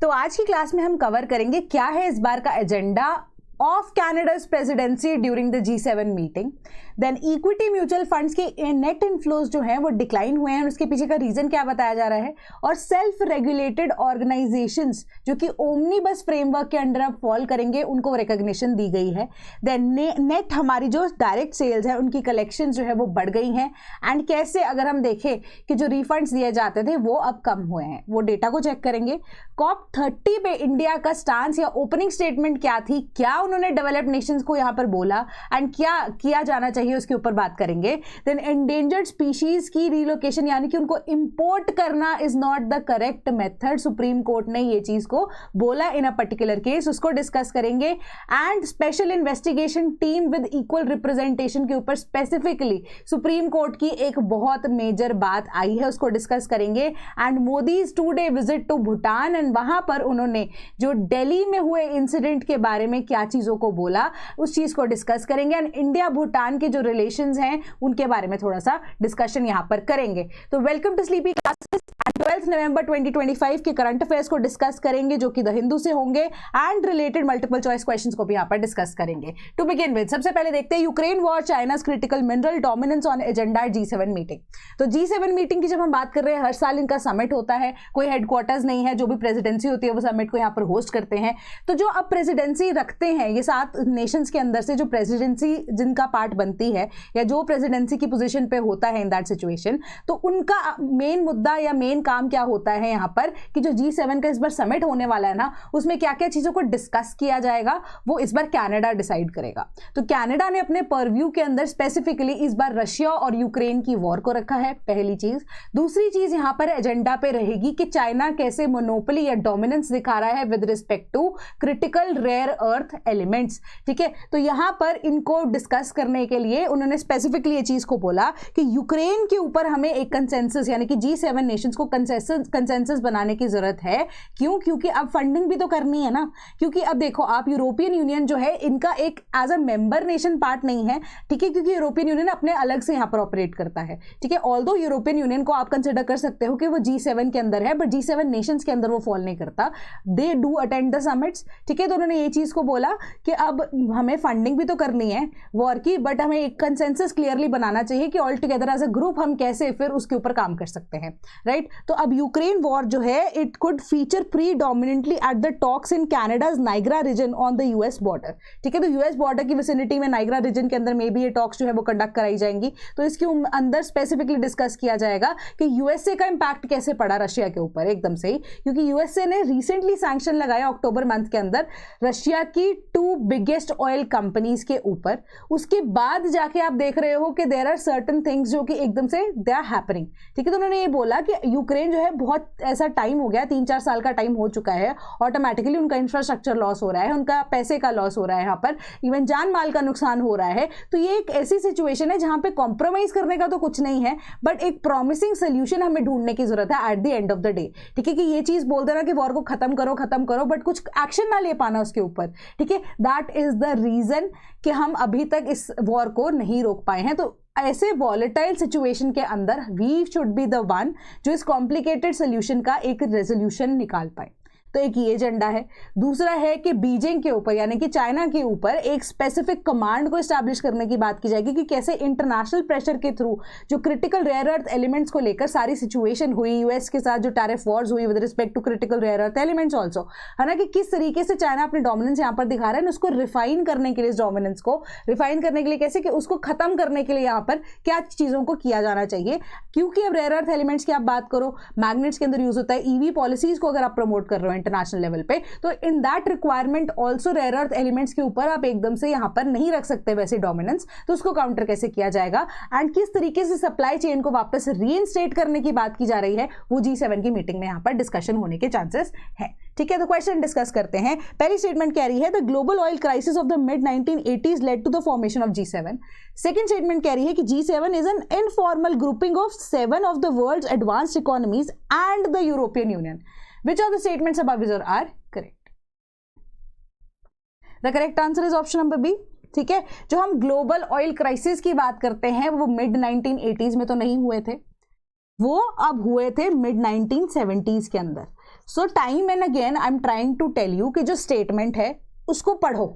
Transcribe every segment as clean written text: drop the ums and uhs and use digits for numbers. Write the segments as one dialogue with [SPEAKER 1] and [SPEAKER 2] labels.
[SPEAKER 1] तो आज की क्लास में हम कवर करेंगे क्या है इस बार का agenda of Canada's presidency during the G7 meeting. Then equity mutual funds के नेट इनफ्लोज जो हैं वो डिक्लाइन हुए हैं, उसके पीछे का रीजन क्या बताया जा रहा है, और सेल्फ रेगुलेटेड ऑर्गेनाइजेशंस जो कि ओमनीबस फ्रेमवर्क के अंडर अब फॉल करेंगे उनको रिकॉग्निशन दी गई है। देन नेट हमारी जो डायरेक्ट सेल्स है उनकी कलेक्शन जो है वो बढ़ गई हैं, एंड कैसे अगर हम देखें कि जो रिफंड्स दिए जाते थे वो अब कम हुए हैं, वो डेटा को चेक करेंगे। COP30 पे इंडिया का स्टांस या ओपनिंग स्टेटमेंट क्या थी, क्या उन्होंने डेवलप्ड नेशंस को यहां पर बोला एंड क्या किया जाना चाहिए उसके ऊपर बात करेंगे। देन एंडेंजर्ड स्पीशीज की रिलोकेशन यानी कि उनको इंपोर्ट करना is not the correct method, supreme court ने ये चीज को बोला इन अ पर्टिकुलर केस, उसको डिस्कस करेंगे। And special investigation team with equal representation के ऊपर स्पेसिफिकली सुप्रीम कोर्ट की एक बहुत मेजर बात आई है, उसको डिस्कस करेंगे। And Modi's 2-day visit to Bhutan, and वहां पर उन्होंने जो दिल्ली में हुए इंसिडेंट के बारे में क्या चीजों को बोला उस चीज को डिस्कस करेंगे। एंड इंडिया भूटान के जो रिलेशंस हैं उनके बारे में थोड़ा सा डिस्कशन यहां पर करेंगे। तो वेलकम टू स्लीपी क्लासेस। 12 नवंबर 2025 के करंट अफेयर्स को डिस्कस करेंगे जो कि द हिंदू से होंगे, and related multiple choice questions को भी यहां पर डिस्कस करेंगे। टू बिगिन विद सबसे पहले देखते हैं Ukraine war, China's critical mineral dominance on agenda G7 meeting. तो G7 मीटिंग की जब हम बात कर रहे हैं, हर साल इनका समिट होता है, कोई हेडक्वार्टर्स नहीं है, जो भी प्रेसिडेंसी होती है वो समिट को यहां पर होस्ट करते हैं। तो जो अब प्रेसिडेंसी रखते हैं ये 7 नेशंस के अंदर से जो प्रेसिडेंसी जिनका पार्ट बनती है या जो प्रेसिडेंसी की पोजीशन पे होता है इन दैट सिचुएशन, तो उनका मेन मुद्दा या मेन काम क्या होता है यहां पर कि जो G7 का इस बार समिट होने वाला है ना, उसमें क्या क्या चीजों को डिस्कस किया जाएगा वो इस बार कनाडा डिसाइड करेगा। तो कनाडा ने अपने परव्यू के अंदर स्पेसिफिकली इस बार रशिया और यूक्रेन की वॉर को रखा है, पहली चीज। दूसरी चीज यहां पर एजेंडा पे रहेगी कि चाइना कैसे मोनोपोली या डोमिनेंस दिखा रहा है with respect to critical rare earth elements. ठीक है, तो यहां पर इनको डिस्कस करने के लिए उन्होंने स्पेसिफिकली ये चीज को बोला कि यूक्रेन के ऊपर हमें एक कंसेंसस यानी कि G7 नेशंस को कंसेंसस बनाने की जरूरत है। क्यों? क्योंकि अब फंडिंग भी तो करनी है ना, क्योंकि अब देखो आप यूरोपियन यूनियन जो है इनका एक as a member nation part नहीं है, ठीक है, क्योंकि यूरोपियन यूनियन अपने अलग से यहां पर ऑपरेट करता है। ठीक है, ऑल्दो यूरोपियन यूनियन को आप कंसिडर कर सकते हो कि वो G7 के अंदर है, बट G7 नेशंस के अंदर वो फॉल नहीं करता, they do attend the summits. ठीक है, तो उन्होंने ये चीज को बोला कि अब हमें फंडिंग भी तो करनी है वॉर की, बट हमें एक कंसेंसस क्लियरली बनाना चाहिए कि all together as a group हम कैसे फिर उसके ऊपर काम कर सकते हैं, राइट। तो अब यूक्रेन वॉर जो है it could feature predominantly at the talks in Canada's Niagara region on the US border. ठीक है, तो US बॉर्डर की विसिनिटी में नाइग्रा रीजन के अंदर में भी ये टॉक्स जो है वो कंडक्ट कराई जाएंगी। तो इसके अंदर स्पेसिफिकली डिस्कस किया जाएगा कि USA का इंपैक्ट कैसे पड़ा रशिया के ऊपर एकदम से ही, क्योंकि USA ने रिसेंटली सैंक्शन लगाया अक्टूबर मंथ के अंदर रशिया की 2 बिगेस्ट ऑयल कंपनीज के ऊपर। उसके बाद जाके आप देख रहे हो कि देयर आर सर्टेन थिंग्स जो कि एकदम से दे आर हैपनिंग। ठीक है, तो उन्होंने ये बोला कि यूक्रेन जो है बहुत ऐसा टाइम हो गया, 3-4 साल का टाइम हो चुका है, ऑटोमेटिकली उनका इंफ्रास्ट्रक्चर लॉस हो रहा है, उनका पैसे का लॉस हो रहा है, यहाँ पर इवन जान माल का नुकसान हो रहा है। तो ये एक ऐसी सिचुएशन है जहां पे कॉम्प्रोमाइज करने का तो कुछ नहीं है, बट एक प्रॉमिसिंग सोल्यूशन हमें ढूंढने की जरूरत है at the end of the day. ठीक है, कि ये चीज बोल देना कि वॉर को खत्म करो, बट कुछ एक्शन ना ले पाना उसके ऊपर। ठीक है, दैट इज द रीजन कि हम अभी तक इस वॉर को नहीं रोक पाए हैं। तो ऐसे वॉलेटाइल सिचुएशन के अंदर we should be the one जो इस कॉम्प्लिकेटेड सोल्यूशन का एक रेजोल्यूशन निकाल पाए। तो एक ये एजेंडा है। दूसरा है कि बीजिंग के ऊपर यानी कि चाइना के ऊपर एक स्पेसिफिक कमांड को एस्टैब्लिश करने की बात की जाएगी कि कैसे इंटरनेशनल प्रेशर के थ्रू जो क्रिटिकल रेयर अर्थ एलिमेंट्स को लेकर सारी सिचुएशन हुई, यूएस के साथ जो टैरिफ वॉर्स हुई with respect to critical rare earth elements also, है ना, कि किस तरीके से चाइना अपनी डोमिनेंस यहाँ पर दिखा रहा है, उसको रिफाइन करने के लिए, इस डोमिनेंस को रिफाइन करने के लिए कैसे, कि उसको खत्म करने के लिए यहाँ पर क्या चीजों को किया जाना चाहिए। क्योंकि अब रेयर अर्थ एलिमेंट्स की आप बात करो, मैग्नेट्स के अंदर यूज होता है, ईवी पॉलिसीज को अगर आप प्रमोट कर रहे हो इंटरनेशनल लेवल पे, तो in that requirement also rare earth elements के ऊपर आप एकदम से यहां पर नहीं रख सकते वैसे डोमिनेंस। तो उसको काउंटर कैसे किया जाएगा एंड किस तरीके से सप्लाई चेन को वापस रीइंस्टेट करने की बात की जा रही है, वो G7 की मीटिंग में यहां पर डिस्कशन होने के चांसेस है। ठीक है, तो क्वेश्चन डिस्कस करते हैं। पहली स्टेटमेंट कह रही है the global oil crisis of the mid 1980s led to the formation of G7। Second statement कह रही है कि G7 is an informal grouping of 7 of the world's advanced economies and the European Union. Which of the statements above are correct? The correct answer is option number B। ठीक है, जो हम global oil crisis की बात करते हैं वो mid 1980s में तो नहीं हुए थे, वो अब हुए थे मिड 1970s के अंदर। So time and again I am trying to tell you कि जो स्टेटमेंट है उसको पढ़ो,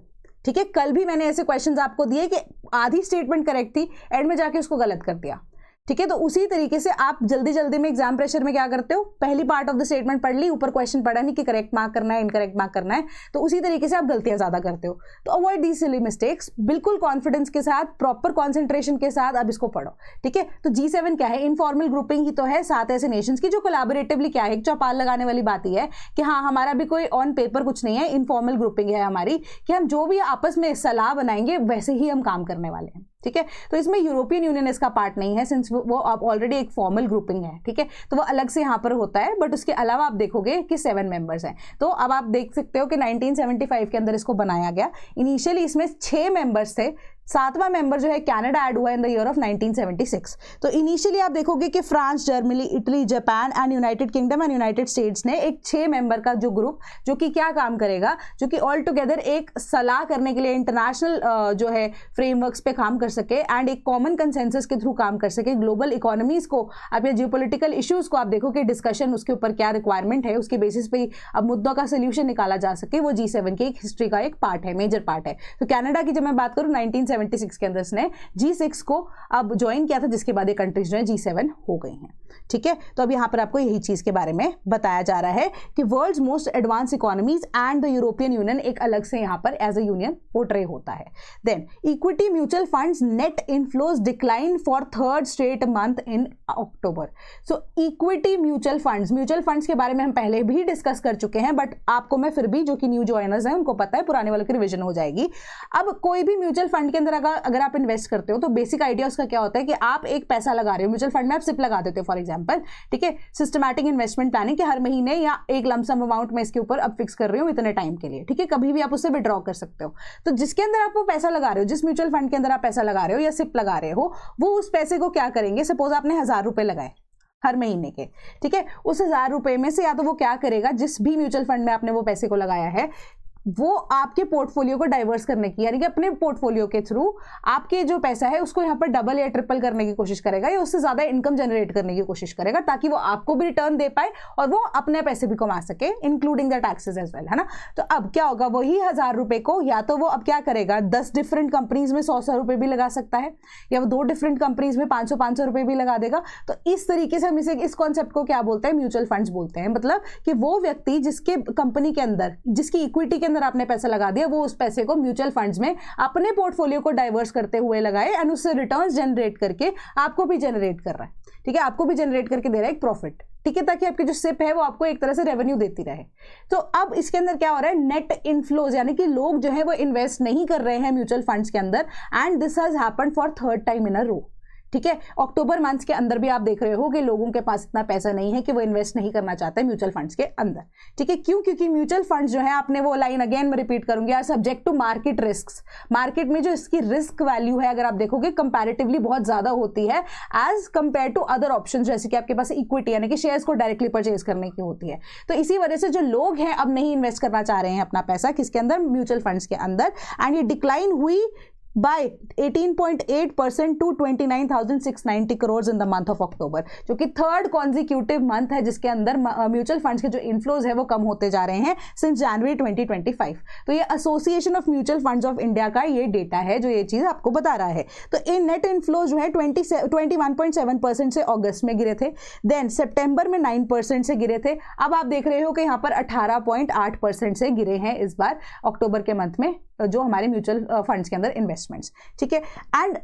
[SPEAKER 1] ठीक है। कल भी मैंने ऐसे क्वेश्चंस आपको दिए कि आधी स्टेटमेंट करेक्ट थी, एंड में जाके उसको गलत कर दिया, ठीक है। तो उसी तरीके से आप जल्दी जल्दी में एग्जाम प्रेशर में क्या करते हो, पहली पार्ट ऑफ द स्टेटमेंट पढ़ ली, ऊपर क्वेश्चन पढ़ा नहीं कि करेक्ट मार्क करना है इनकरेक्ट मार्क करना है, तो उसी तरीके से आप गलतियां ज्यादा करते हो। तो अवॉइड दीज सिली मिस्टेक्स, बिल्कुल कॉन्फिडेंस के साथ, प्रॉपर कॉन्सेंट्रेशन के साथ आप इसको पढ़ो, ठीक है। तो G7 क्या है, इनफॉर्मल ग्रुपिंग ही तो है 7 ऐसे नेशंस की जो कोलैबोरेटिवली क्या है, चौपाल लगाने वाली बात ही है कि हाँ हमारा भी कोई ऑन पेपर कुछ नहीं है, इनफॉर्मल ग्रुपिंग है हमारी, कि हम जो भी आपस में सलाह बनाएंगे वैसे ही हम काम करने वाले हैं, ठीक है। तो इसमें यूरोपियन यूनियन इसका पार्ट नहीं है, सिंस वो आप ऑलरेडी एक फॉर्मल ग्रुपिंग है, ठीक है। तो वो अलग से यहाँ पर होता है, बट उसके अलावा आप देखोगे कि 7 मेंबर्स हैं। तो अब आप देख सकते हो कि 1975 के अंदर इसको बनाया गया। इनिशियली इसमें 6 मेंबर्स थे, 7वां मेंबर जो है कनाडा ऐड हुआ इन द ईयर ऑफ 1976। तो इनिशियली आप देखोगे कि France, Germany, Italy, Japan and United kingdom and United states ने एक 6 मेंबर का जो ग्रुप जो कि क्या काम करेगा, जो कि ऑल टुगेदर एक सलाह करने के लिए इंटरनेशनल जो है फ्रेमवर्क्स पे काम कर सके एंड एक कॉमन कंसेंसस के थ्रू काम कर सके। ग्लोबल इकोनॉमीज को आप या जियोपॉलिटिकल इश्यूज को आप देखो कि डिस्कशन उसके ऊपर क्या रिक्वायरमेंट है, उसके बेसिस पे अब मुद्दों का सोल्यूशन निकाला जा सके, वो G7 की एक हिस्ट्री का एक पार्ट है, मेजर पार्ट है। तो कनाडा की जब मैं बात करूँ 1976 के अंदर इसने G6 को अब ज्वाइन किया था, जिसके बाद ये कंट्रीज जो है G7 हो गई हैं, ठीक है। तो अब यहाँ पर आपको यही चीज के बारे में बताया जा रहा है कि world's most advance economies and the European Union एक अलग से यहाँ पर एज अ यूनियन पोर्ट्रे होता है। Then equity mutual funds net inflows decline for 3rd straight month in October. So equity mutual funds के बारे में हम पहले भी डिस्कस कर चुके हैं, बट आपको मैं फिर भी, जो कि न्यू ज्वाइनर्स हैं उनको पता है, पुराने वालों की रिविजन हो जाएगी। अब कोई भी म्यूचुअल फंड के अंदर अगर आप इन्वेस्ट करते हो तो बेसिक आइडिया उसका क्या होता है कि आप एक पैसा लगा रहे हो म्यूचुअल फंड में, आप सिप लगा देते हो फॉर एग्जांपल, ठीक है। सिस्टमैटिक इन्वेस्टमेंट प्लानिंग कि हर महीने या एक लमसम अमाउंट में इसके ऊपर अब फिक्स कर रही हूँ इतने टाइम के लिए, ठीक है। कभी भी आप उससे विड्रॉ कर सकते हो। तो जिसके अंदर आप वो पैसा लगा रहे हो, जिस म्यूचुअल फंड के अंदर आप पैसा लगा रहे हो या सिप लगा रहे हो, वो उस पैसे को क्या करेंगे, सपोज आपने 1000 रुपए लगाए हर महीने के, ठीक है। उस 1000 रुपए में से या तो वो क्या करेगा, जिस भी म्यूचुअल फंड में आपने वो पैसे को लगाया है, वो आपके पोर्टफोलियो को डाइवर्स करने की, यानी कि अपने पोर्टफोलियो के थ्रू आपके जो पैसा है उसको यहाँ पर डबल या ट्रिपल करने की कोशिश करेगा, या उससे ज्यादा इनकम जनरेट करने की कोशिश करेगा, ताकि वो आपको भी रिटर्न दे पाए और वो अपने पैसे भी कमा सके, including the taxes as well, है ना। तो अब क्या होगा, वही 1000 रुपए को या तो वो अब क्या करेगा, 10 डिफरेंट कंपनीज में 100 रुपए भी लगा सकता है, या वो 2 डिफरेंट कंपनीज में 500 रुपए भी लगा देगा। तो इस तरीके से हम इस कॉन्सेप्ट को क्या बोलते हैं, म्यूचुअल फंड्स बोलते हैं। मतलब कि वो व्यक्ति जिसके कंपनी के अंदर, जिसकी इक्विटी के अंदर आपने पैसा लगा दिया, वो उस पैसे को म्यूचुअल फंड्स में अपने पोर्टफोलियो को डाइवर्स करते हुए लगाए एंड उससे रिटर्न्स जनरेट करके आपको भी जनरेट कर रहा है, ठीक है। आपको भी जनरेट करके दे रहा है एक प्रॉफिट, ठीक है, ताकि आपकी जो सिप है वो आपको एक तरह से रेवेन्यू देती रहे। तो अब इसके अंदर क्या हो रहा है, नेट इनफ्लोज, यानी कि लोग जो है वो इन्वेस्ट नहीं कर रहे हैं म्यूचुअल फंड्स के अंदर, and this has happened for 3rd time in a row, ठीक है। अक्टूबर मंथ के अंदर भी आप देख रहे हो कि लोगों के पास इतना पैसा नहीं है कि वो इन्वेस्ट नहीं करना चाहते म्यूचुअल फंड्स के अंदर, ठीक है। क्यों? क्योंकि म्यूचुअल फंड्स जो है, आपने वो लाइन अगेन मैं रिपीट करूंगी, are subject to market risks. Market में जो इसकी रिस्क वैल्यू है, अगर आप देखोगे कंपैरेटिवली बहुत ज्यादा होती है as compare to other option, जैसे कि आपके पास इक्विटी यानी कि शेयर्स को डायरेक्टली परचेज करने की होती है। तो इसी वजह से जो लोग हैं अब नहीं इन्वेस्ट करना चाह रहे हैं अपना पैसा किसके अंदर, म्यूचुअल फंड्स के अंदर, एंड ये डिक्लाइन हुई by 18.8% to 29,690 crores in the month of October, जो कि 3rd consecutive month है जिसके अंदर म्यूचुअल फंड्स के जो इनफ्लोज है वो कम होते जा रहे हैं सिंस जनवरी 2025। तो ये association of mutual funds of India का ये डेटा है जो ये चीज आपको बता रहा है। तो इन नेट इनफ्लोज जो है 21.7% से अगस्त में गिरे थे, देन सितंबर में 9% से गिरे थे, अब आप देख रहे हो कि यहाँ पर 18.8% से गिरे हैं इस बार अक्टूबर के मंथ में जो हमारे म्यूचुअल फंड्स के अंदर इन्वेस्टमेंट्स, ठीक है। एंड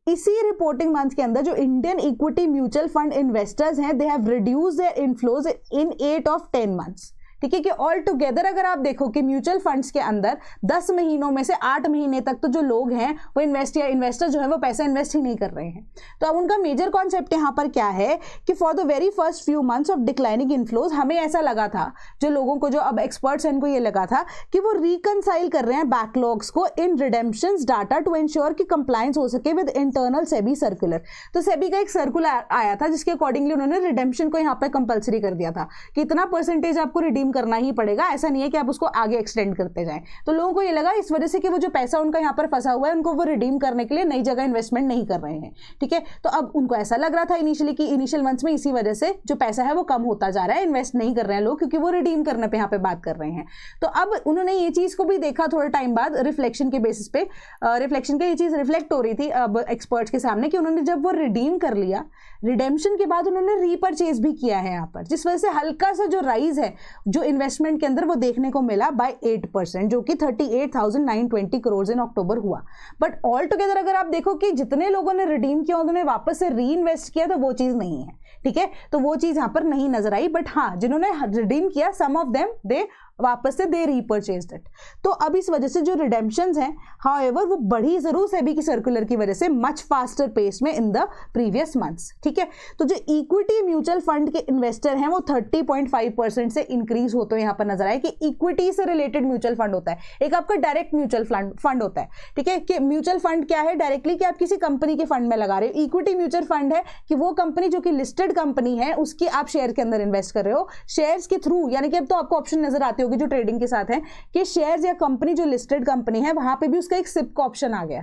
[SPEAKER 1] इसी रिपोर्टिंग मंथ के अंदर जो Indian equity mutual fund investors हैं, they have reduced their inflows in 8 of 10 months, ठीक है। कि ऑल टुगेदर अगर आप देखो कि म्यूचुअल फंड्स के अंदर 10 महीनों में से 8 महीने तक तो जो लोग हैं वो इन्वेस्टर जो है वो पैसा इन्वेस्ट ही नहीं कर रहे हैं। तो अब उनका मेजर कॉन्सेप्ट यहाँ पर क्या है कि for the very first few months of declining inflows, हमें ऐसा लगा था, जो लोगों को, जो अब एक्सपर्ट्स हैं उनको ये लगा था कि वो रिकनसाइल कर रहे हैं बैकलॉग्स को इन रिडेम्पशंस डाटा टू इंश्योर कि कंप्लायंस हो सके विद इंटरनल सेबी सर्कुलर। तो सेबी का एक सर्कुलर आया था जिसके अकॉर्डिंगली उन्होंने रिडेम्पशन को यहाँ पर कंपल्सरी कर दिया था कि इतना परसेंटेज आपको रिडीम रिडीम करना ही पड़ेगा, ऐसा नहीं है कि आप उसको आगे एक्सटेंड करते जाएं। तो लोगों को ये लगा इस वजह से कि वो जो पैसा उनका यहाँ पर फंसा हुआ है उनको वो रिडीम करने के लिए नई जगह इन्वेस्टमेंट नहीं कर रहे हैं, ठीक है। तो अब उनको ऐसा लग रहा था इनिशियली कि इनिशियल मंथ्स में इसी वजह से जो पैसा है वो कम होता जा रहा है, इन्वेस्ट नहीं कर रहे हैं लोग, क्योंकि वो रिडीम करने पे यहाँ पे बात कर रहे हैं। तो अब उन्होंने ये चीज को भी देखा थोड़े टाइम बाद रिफ्लेक्शन के बेसिस पे, रिफ्लेक्शन के ये चीज रिफ्लेक्ट हो रही थी अब एक्सपर्ट्स के सामने कि उन्होंने जब वो रिडीम कर लिया, रिडेम्पशन के बाद उन्होंने रीपरचेज भी किया है यहाँ पर, जिस वजह से हल्का सा जो राइज है जो इन्वेस्टमेंट के अंदर वो देखने को मिला बाय 8%, जो कि 38,920 करोड़ इन अक्टूबर हुआ। बट ऑल टुगेदर अगर आप देखो कि जितने लोगों ने रिडीम किया उन्होंने वापस से री इन्वेस्ट किया, तो वो चीज नहीं है, ठीक है। तो वो चीज यहाँ पर नहीं नजर आई। बट हाँ, जिन्होंने रिडीम किया सम ऑफ देम दे वापस से दे रीपरचेज्ड इट। तो अब इस वजह से जो रिडेम्पशंस हैं हाउएवर वो बढ़ी जरूर सेबी की सर्कुलर की वजह से मच फास्टर पेस में इन द प्रीवियस मंथ्स, ठीक है। तो जो इक्विटी म्यूचुअल फंड के इन्वेस्टर हैं वो 30.5% से इंक्रीज होते हैं यहाँ पर नजर आए कि इक्विटी से रिलेटेड म्यूचुअल फंड होता है, एक आपका डायरेक्ट म्यूचुअल फंड होता है, ठीक है। कि म्यूचुअल फंड क्या है, डायरेक्टली कि आप किसी कंपनी के फंड में लगा रहे हो। इक्विटी म्यूचुअल फंड है कि वो कंपनी जो कि लिस्टेड कंपनी है उसकी आप शेयर के अंदर इन्वेस्ट कर रहे हो, शेयर्स के थ्रू, यानी कि अब तो आपको ऑप्शन नजर आते होगी जो ट्रेडिंग के साथ है कि शेयर्स या कंपनी जो लिस्टेड कंपनी है वहां पे भी उसका एक सिप का ऑप्शन आ गया,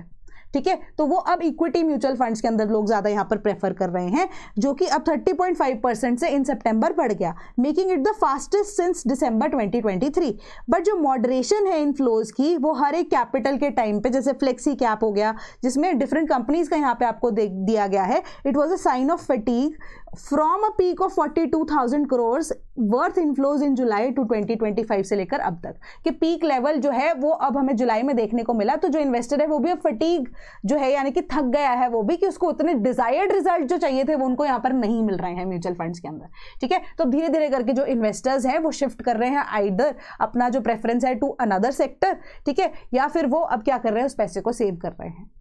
[SPEAKER 1] ठीक है। तो वो अब इक्विटी म्यूचुअल फंड्स के अंदर लोग ज्यादा यहां पर प्रेफर कर रहे हैं, जो कि अब 30.5% से इन सितंबर बढ़ गया, making it the fastest since December 2023। But जो मॉडरेशन है इनफ्लोज की वो हर एक कैपिटल के टाइम पे, जैसे फ्लेक्सी कैप हो गया जिसमें डिफरेंट कंपनीज का यहाँ पे आपको दिया गया है, it was a sign of fatigue from a peak of 42,000 crore worth inflows in July to 2025 से लेकर अब तक कि पीक लेवल जो है वो अब हमें जुलाई में देखने को मिला। तो जो इन्वेस्टर है वो भी अब फटीग जो है यानी कि थक गया है वो भी, कि उसको उतने डिजायर्ड रिजल्ट जो चाहिए थे वो उनको यहाँ पर नहीं मिल रहे हैं म्यूचुअल फंड्स के अंदर, ठीक है। तो धीरे धीरे करके जो इन्वेस्टर्स हैं वो शिफ्ट कर रहे हैं आइदर अपना जो प्रेफरेंस है टू अनदर सेक्टर, ठीक है, या फिर वो अब क्या कर रहे हैं उस पैसे को सेव कर रहे हैं।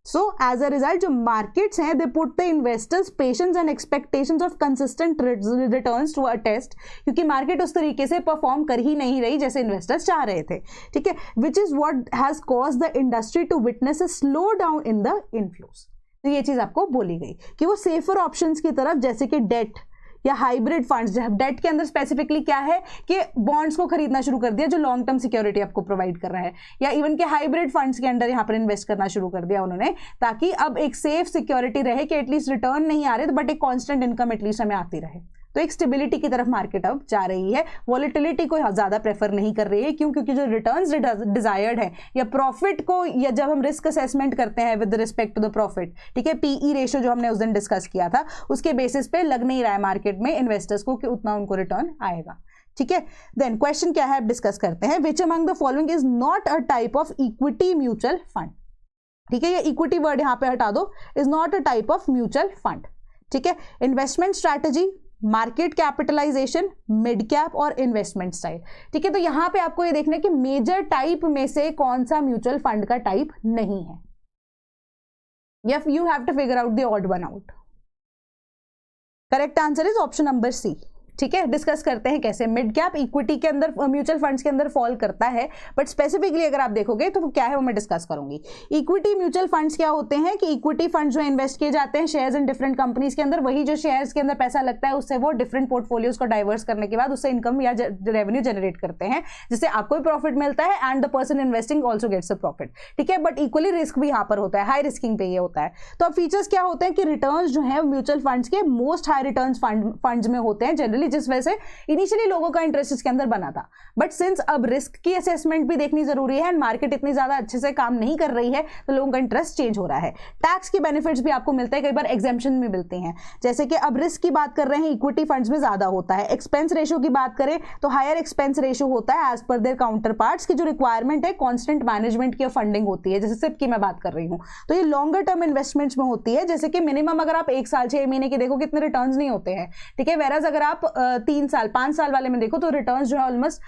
[SPEAKER 1] सो एज अ रिजल्ट जो मार्केट्स हैं they put the investors patience and expectations of consistent returns to a test, क्योंकि मार्केट उस तरीके से परफॉर्म कर ही नहीं रही जैसे इन्वेस्टर्स चाह रहे थे, ठीक है, which is what has caused the industry to witness a slow down in the inflows. तो ये चीज आपको बोली गई कि वो सेफर ऑप्शंस की तरफ जैसे कि डेट या हाइब्रिड फंड्स, डेट के अंदर स्पेसिफिकली क्या है कि बॉन्ड्स को खरीदना शुरू कर दिया जो लॉन्ग टर्म सिक्योरिटी आपको प्रोवाइड कर रहा है, या इवन के हाइब्रिड फंड्स के अंदर यहाँ पर इन्वेस्ट करना शुरू कर दिया उन्होंने, ताकि अब एक सेफ सिक्योरिटी रहे कि एटलीस्ट रिटर्न नहीं आ रहे बट एक कांस्टेंट इनकम एटलीस्ट हमें आती रहे। तो एक स्टेबिलिटी की तरफ मार्केट अब जा रही है, वॉलेटिलिटी को ज्यादा प्रेफर नहीं कर रही है। क्यों? क्योंकि जो रिटर्न्स डिजायर्ड है या प्रॉफिट को, या जब हम रिस्क असेसमेंट करते हैं with respect to the profit, ठीक है, पीई रेशियो जो हमने उस दिन डिस्कस किया था उसके बेसिस पे लग नहीं रहा है मार्केट में इन्वेस्टर्स को कि उतना उनको रिटर्न आएगा, ठीक है। देन क्वेश्चन क्या है अब डिस्कस करते हैं, which among the following is not a type of equity mutual fund, ठीक है, ये इक्विटी वर्ड यहां पे हटा दो, is not a type of mutual fund, ठीक है। Investment strategy, market capitalisation, mid cap और इन्वेस्टमेंट स्टाइल, ठीक है। तो यहां पे आपको ये देखना है कि मेजर टाइप में से कौन सा म्यूचुअल फंड का टाइप नहीं है, you have to figure out the odd one out. Correct answer is option number C, ठीक है। डिस्कस करते हैं कैसे मिड कैप इक्विटी के अंदर म्यूचुअल फंड्स के अंदर फॉल करता है, बट स्पेसिफिकली अगर आप देखोगे तो क्या है वो मैं डिस्कस करूंगी। इक्विटी म्यूचुअल फंड्स क्या होते हैं कि इक्विटी फंड्स जो इन्वेस्ट किए जाते हैं शेयर्स इन डिफरेंट कंपनीज के अंदर, वही जो शेयर्स के अंदर पैसा लगता है उससे वो डिफरेंट पोर्टफोलियोज को डाइवर्स करने के बाद उससे इनकम या रेवेन्यू जनरेट करते हैं, जिससे आपको भी प्रॉफिट मिलता है and the person investing also gets a profit, ठीक है। बट इक्वली रिस्क भी यहाँ पर होता है, हाई रिस्किंग पे ये होता है। तो अब फीचर्स क्या होते हैं कि रिटर्न्स जो है म्यूचुअल फंड्स के मोस्ट हाई रिटर्न्स फंड्स में होते हैं जनरली, जिस वजह से इनिशियली लोगों का इंटरेस्ट इसके अंदर बना था, बट सिंस अब रिस्क की असेसमेंट भी देखनी जरूरी है एंड मार्केट इतनी ज्यादा अच्छे से काम नहीं कर रही है तो लोगों का इंटरेस्ट चेंज हो रहा है। टैक्स के बेनिफिट्स भी आपको मिलते हैं, कई बार एग्जेम्पशन में मिलते हैं, जैसे कि अब रिस्क की बात कर रहे हैं इक्विटी फंड्स में ज्यादा होता है। एक्सपेंस रेशियो की बात करें तो हायर एक्सपेंस रेशियो होता है as per there counter parts की जो रिक्वायरमेंट है कॉन्स्टेंट मैनेजमेंट की फंडिंग होती है, जैसे सिप की मैं बात कर रही हूँ। तो ये लॉन्गर टर्म इन्वेस्टमेंट्स में होती है, जैसे कि मिनिमम अगर आप 1 साल 6 महीने के देखो कितने रिटर्न्स नहीं होते हैं, ठीक है। वेराज अगर आप 3 साल 5 साल वाले में देखो तो रिटर्न्स जो है ऑलमोस्ट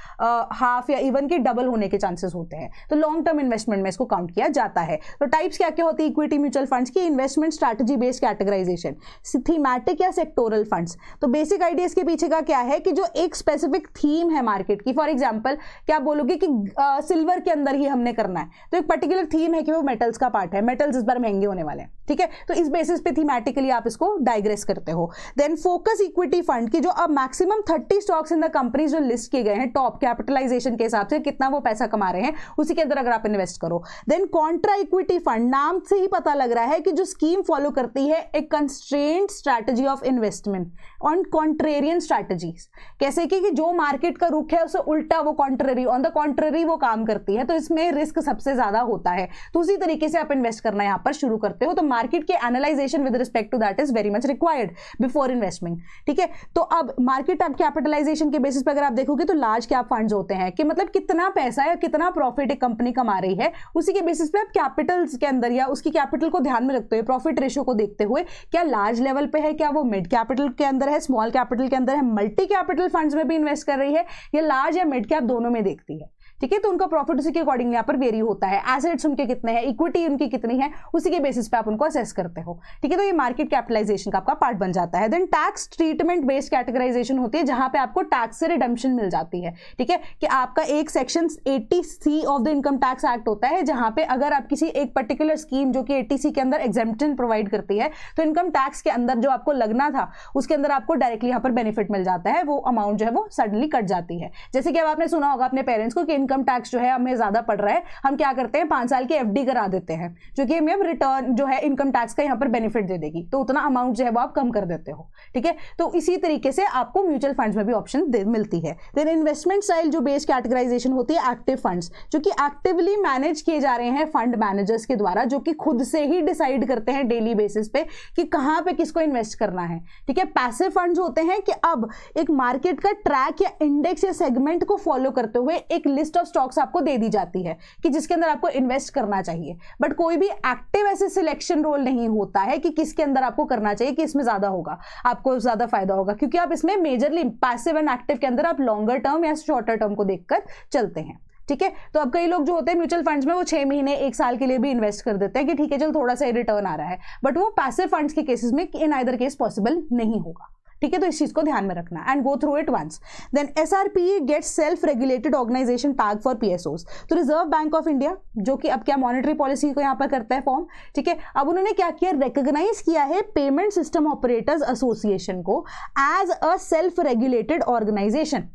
[SPEAKER 1] हाफ या इवन के डबल होने के चांसेस होते हैं। तो लॉन्ग टर्म इन्वेस्टमेंट में इसको काउंट किया जाता है। तो टाइप्स क्या क्या होती है इक्विटी म्यूचुअल फंड्स की? Investment strategy based categorisation, thematic या सेक्टोरल फंड्स। तो बेसिक आइडिया इसके पीछे का क्या है कि जो एक स्पेसिफिक थीम है मार्केट की, फॉर एग्जांपल क्या बोलोगे कि सिल्वर के अंदर ही हमने करना है, तो एक पर्टिकुलर थीम है कि वो मेटल्स का पार्ट है, मेटल्स इस बार महंगे होने वाले हैं, ठीक है, तो इस बेसिस पे थीमेटिकली आप इसको डाइग्रेस करते हो। देन फोकस इक्विटी फंड की जो अब maximum 30 stocks in the company जो लिस्ट किए गए हैं टॉप कैपिटलाइजेशन के हिसाब से कितना वो पैसा कमा रहे हैं उसी के अंदर अगर आप इन्वेस्ट करो। देन कॉन्ट्रा इक्विटी फंड, नाम से ही पता लग रहा है कि जो स्कीम फॉलो करती है एक constraint strategy of investment on contrarian strategies, कैसे कि जो मार्केट का रुख है उसे उल्टा वो कॉन्ट्ररी ऑन द कॉन्ट्ररी वो काम करती है, तो इसमें रिस्क सबसे ज्यादा होता है। तो उसी तरीके से आप इन्वेस्ट करना यहां पर शुरू करते हो। तो मार्केट के analysation with respect to that is very much required before investment. ठीक है, तो अब मार्केट कैपिटलाइजेशन के बेसिस पे अगर आप देखोगे तो लार्ज कैप फंड्स होते हैं कि मतलब कितना पैसा या कितना प्रॉफिट एक कंपनी कमा रही है, उसी के बेसिस पे आप कैपिटल्स के अंदर या उसकी कैपिटल को ध्यान में रखते हुए प्रॉफिट रेशियो को देखते हुए क्या लार्ज लेवल पे है, क्या वो मिड कैपिटल के अंदर है, स्मॉल कैपिटल के अंदर है, मल्टी कैपिटल फंड्स में भी इन्वेस्ट कर रही है, या लार्ज या मिड कैप दोनों में देखती है। ठीक है, तो उनका प्रॉफिट उसी के अकॉर्डिंग यहाँ पर वेरी होता है, एसेट्स उनके कितने हैं, इक्विटी उनकी कितनी है, उसी के बेसिस पे आप उनको असेस करते हो। ठीक है, तो ये मार्केट कैपिटलाइजेशन का आपका पार्ट बन जाता है। Then tax treatment based categorisation होती है जहां पे आपको टैक्स से रिडम्पशन मिल जाती है। ठीक है, कि आपका एक section 80C of the income tax act होता है जहां पे अगर आप किसी एक पर्टिकुलर स्कीम जो कि 80C के अंदर एग्जेम्पशन प्रोवाइड करती है तो इनकम टैक्स के अंदर जो आपको लगना था उसके अंदर आपको डायरेक्टली यहाँ पर बेनिफिट मिल जाता है, वो अमाउंट जो है वो सडनली कट जाती है। जैसे कि अब आपने सुना होगा अपने पेरेंट्स को कि इनकम टैक्स जो है हमें ज्यादा पड़ रहा है, हम क्या करते हैं 5 साल की FD करा देते हैं जो कि हमें रिटर्न जो है इनकम टैक्स का यहाँ पर बेनिफिट दे देगी, तो उतना अमाउंट जो है वो आप कम कर देते हो। ठीक है, तो इसी तरीके से आपको म्यूचुअल फंड्स में भी ऑप्शन मिलती है। देन इन्वेस्टमेंट स्टाइल जो बेस्ड कैटेगराइजेशन होती है एक्टिव फंड्स, जो कि एक्टिवली मैनेज किए जा रहे हैं फंड मैनेजर्स के द्वारा, जो कि खुद से ही डिसाइड करते हैं डेली बेसिस पे कि कहां पे किसको इन्वेस्ट करना है। ठीक है, पैसिव फंड्स होते हैं कि अब एक मार्केट का ट्रैक या इंडेक्स या सेगमेंट को फॉलो करते हुए एक लिस्ट ऑफ स्टॉक्स आपको दे दी जाती है कि जिसके अंदर आपको इन्वेस्ट करना चाहिए, बट कोई भी एक्टिव ऐसे सिलेक्शन रोल नहीं होता है कि किसके अंदर आपको करना चाहिए कि इसमें ज्यादा होगा, आपको ज्यादा फायदा होगा, क्योंकि आप इसमें मेजरली पैसिव एंड एक्टिव के अंदर आप लॉन्गर टर्म या शॉर्टर टर्म को देखकर चलते हैं। ठीक है, तो अब कई लोग जो होते हैं म्यूचुअल फंड्स में वो 6 महीने 1 साल के लिए भी इन्वेस्ट कर देते हैं कि ठीक है चल थोड़ा सा रिटर्न आ रहा है, बट वो पैसिव फंड्स के केसेस में इन आइदर केस पॉसिबल नहीं होगा। ठीक है, तो इस चीज को ध्यान में रखना and go through it once. Then SRPE gets self regulated organisation tag for PSOs। तो रिजर्व बैंक ऑफ इंडिया जो कि अब क्या मॉनेटरी पॉलिसी को यहाँ पर करता है फॉर्म। ठीक है, अब उन्होंने क्या किया, रिकॉग्नाइज किया है पेमेंट सिस्टम ऑपरेटर्स एसोसिएशन को as a self regulated organisation.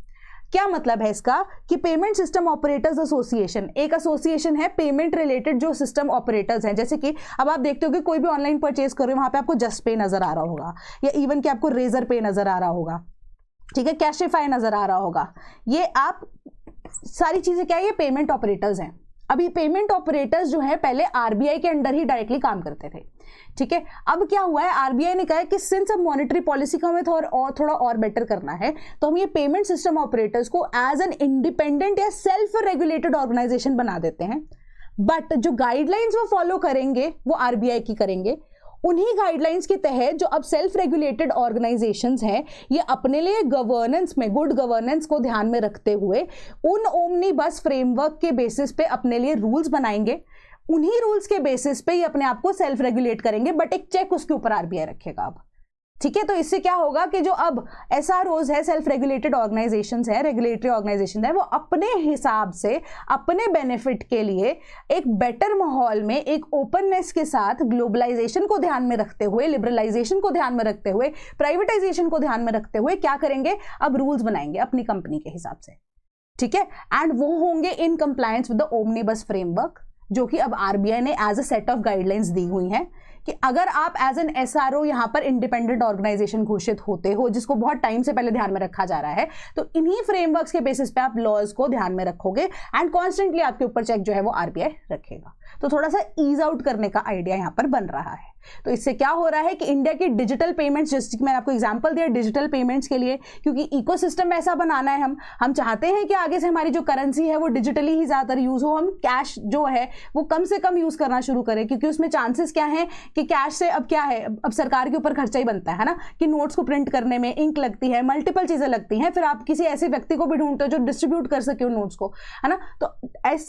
[SPEAKER 1] क्या मतलब है इसका कि पेमेंट सिस्टम ऑपरेटर्स एसोसिएशन एक एसोसिएशन है पेमेंट रिलेटेड जो सिस्टम ऑपरेटर्स हैं, जैसे कि अब आप देखते हो कि कोई भी ऑनलाइन परचेज कर रहे हो वहां पे आपको जस्ट पे नजर आ रहा होगा, या इवन कि आपको रेजर पे नजर आ रहा होगा, ठीक है, कैशिफाई नजर आ रहा होगा, ये आप सारी चीजें क्या है, ये पेमेंट ऑपरेटर्स हैं। अभी पेमेंट ऑपरेटर्स जो है पहले RBI के अंडर ही डायरेक्टली काम करते थे। ठीक है, अब क्या हुआ है, RBI ने कहा है कि सिंस अब मॉनेटरी पॉलिसी को हमें थोड़ा और बेटर करना है तो हम ये पेमेंट सिस्टम ऑपरेटर्स को एज एन इंडिपेंडेंट या सेल्फ रेगुलेटेड ऑर्गेनाइजेशन बना देते हैं, बट जो गाइडलाइंस वो फॉलो करेंगे वो RBI की करेंगे। उन्हीं गाइडलाइंस के तहत जो अब सेल्फ रेगुलेटेड ऑर्गेनाइजेशंस हैं ये अपने लिए गवर्नेंस में गुड गवर्नेंस को ध्यान में रखते हुए उन ओमनीबस फ्रेमवर्क के बेसिस पे अपने लिए रूल्स बनाएंगे, उन्हीं रूल्स के बेसिस पे ये अपने आप को सेल्फ रेगुलेट करेंगे, बट एक चेक उसके ऊपर RBI रखेगा अब। ठीक है, तो इससे क्या होगा कि जो अब SROs है सेल्फ रेगुलेटेड ऑर्गेनाइजेशंस है, रेगुलेटरी ऑर्गेनाइजेशन है, वो अपने हिसाब से अपने बेनिफिट के लिए एक बेटर माहौल में एक ओपननेस के साथ ग्लोबलाइजेशन को ध्यान में रखते हुए, लिबरलाइजेशन को ध्यान में रखते हुए, प्राइवेटाइजेशन को ध्यान में रखते हुए क्या करेंगे, अब रूल्स बनाएंगे अपनी कंपनी के हिसाब से। ठीक है, एंड वो होंगे in compliance with the omnibus framework जो कि अब RBI ने as a set of guidelines दी हुई हैं कि अगर आप एज एन SRO यहां पर इंडिपेंडेंट ऑर्गेनाइजेशन घोषित होते हो, जिसको बहुत टाइम से पहले ध्यान में रखा जा रहा है, तो इन्हीं फ्रेमवर्क्स के बेसिस पे आप लॉज को ध्यान में रखोगे एंड कॉन्स्टेंटली आपके ऊपर चेक जो है वो RBI रखेगा। तो थोड़ा सा ईज आउट करने का आइडिया यहां पर बन रहा है। तो इससे क्या हो रहा है कि इंडिया की डिजिटल पेमेंट्स, जैसे कि मैंने आपको एग्जांपल दिया डिजिटल पेमेंट्स के लिए, क्योंकि इकोसिस्टम ऐसा बनाना है, हम चाहते हैं कि आगे से हमारी जो करेंसी है वो डिजिटली ही ज्यादातर यूज हो, हम कैश जो है वो कम से कम यूज करना शुरू करें, क्योंकि उसमें चांसेस क्या है कि कैश से अब क्या है, अब सरकार के ऊपर खर्चा ही बनता है ना, कि नोट्स को प्रिंट करने में इंक लगती है, मल्टीपल चीजें लगती हैं, फिर आप किसी ऐसे व्यक्ति को भी ढूंढते हो जो डिस्ट्रीब्यूट कर सके उन नोट्स को, है ना। तो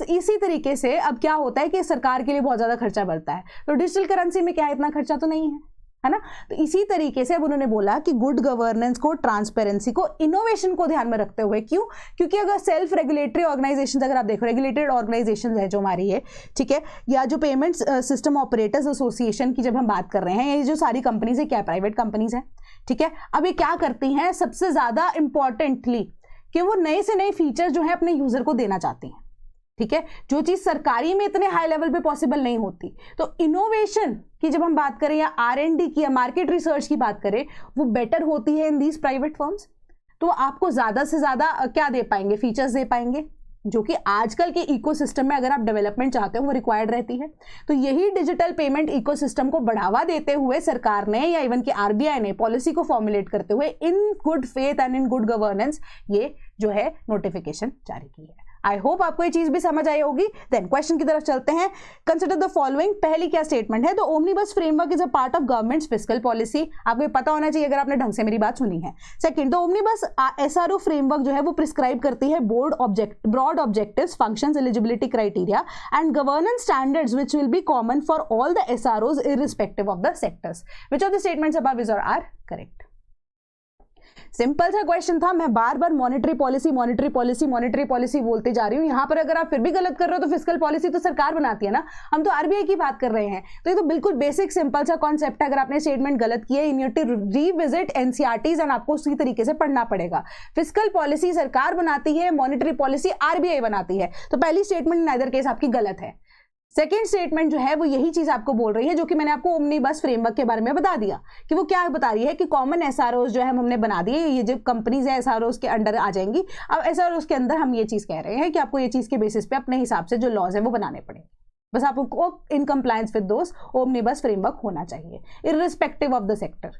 [SPEAKER 1] इसी तरीके से अब क्या होता है कि सरकार के लिए बहुत ज्यादा खर्चा बढ़ता है, तो डिजिटल करेंसी में क्या है, इतना खर्चा तो नहीं है। है ना। तो इसी तरीके से अब उन्होंने बोला कि गुड गवर्नेंस को, ट्रांसपेरेंसी को, इनोवेशन को ध्यान में रखते हुए, क्यों, क्योंकि अगर सेल्फ रेगुलेटरी ऑर्गेनाइजेशन, अगर आप देखो रेगुलेटेड ऑर्गेनाइजेशन है जो हमारी है, ठीक है, या जो पेमेंट सिस्टम ऑपरेटर्स एसोसिएशन की जब हम बात कर रहे हैं, ये जो सारी कंपनीज है क्या प्राइवेट कंपनीज है, ठीक है। अब ये क्या करती हैं, सबसे ज्यादा इंपॉर्टेंटली कि वो नए से नए फीचर जो है अपने यूजर को देना चाहती हैं, ठीक है, जो चीज सरकारी में इतने हाई लेवल पे पॉसिबल नहीं होती। तो इनोवेशन की जब हम बात करें या R&D की या मार्केट रिसर्च की बात करें, वो बेटर होती है इन दीज प्राइवेट फर्म्स। तो आपको ज्यादा से ज्यादा क्या दे पाएंगे, फीचर्स दे पाएंगे, जो कि आजकल के इकोसिस्टम में अगर आप डेवलपमेंट चाहते हो वो रिक्वायर्ड रहती है। तो यही डिजिटल पेमेंट इकोसिस्टम को बढ़ावा देते हुए सरकार ने या इवन कि RBI ने पॉलिसी को फॉर्मुलेट करते हुए in good faith and in good governance ये जो है नोटिफिकेशन जारी की है। आई होप आपको ये चीज भी समझ आई होगी। देन क्वेश्चन की तरफ चलते हैं। कंसिडर द फॉलोइंग, पहली क्या स्टेटमेंट है, तो omnibus framework is a part of governments fiscal policy. आपको ये पता होना चाहिए अगर आपने ढंग से मेरी बात सुनी है। सेकंड, तो ओमनीबस SRO फ्रेमवर्क जो है वो प्रिस्क्राइब करती है broad objectives, functions, eligibility criteria and governance standards which will be common for all the SROs irrespective of the sectors. Which of the statements above is or are correct? Simple सा question था, मैं बार बार monetary policy बोलते जा रही हूं। यहां पर अगर आप फिर भी गलत कर रहे हो तो फिस्कल पॉलिसी तो सरकार बनाती है ना, हम तो RBI की बात कर रहे हैं। तो ये तो बिल्कुल बेसिक सिंपल सा कॉन्सेप्ट है। अगर आपने स्टेटमेंट गलत किया, you need to revisit NCERTs and आपको उसी तरीके से पढ़ना पड़ेगा। फिस्कल पॉलिसी सरकार बनाती है, मॉनेटरी पॉलिसी RBI बनाती है। तो पहली स्टेटमेंट नाइदर केस आपकी गलत है। सेकेंड स्टेटमेंट जो है वो यही चीज आपको बोल रही है जो कि मैंने आपको ओमनीबस फ्रेमवर्क के बारे में बता दिया कि वो क्या बता रही है कि कॉमन SROs जो है हमने बना दिए, ये जो कंपनीज है SROs के अंडर आ जाएंगी। अब SROs के अंदर हम ये चीज कह रहे हैं कि आपको ये चीज के बेसिस पे अपने हिसाब से जो लॉज है वो बनाने पड़ेंगे। बस आपको in compliance with those omnibus framework होना चाहिए इररिस्पेक्टिव ऑफ द सेक्टर।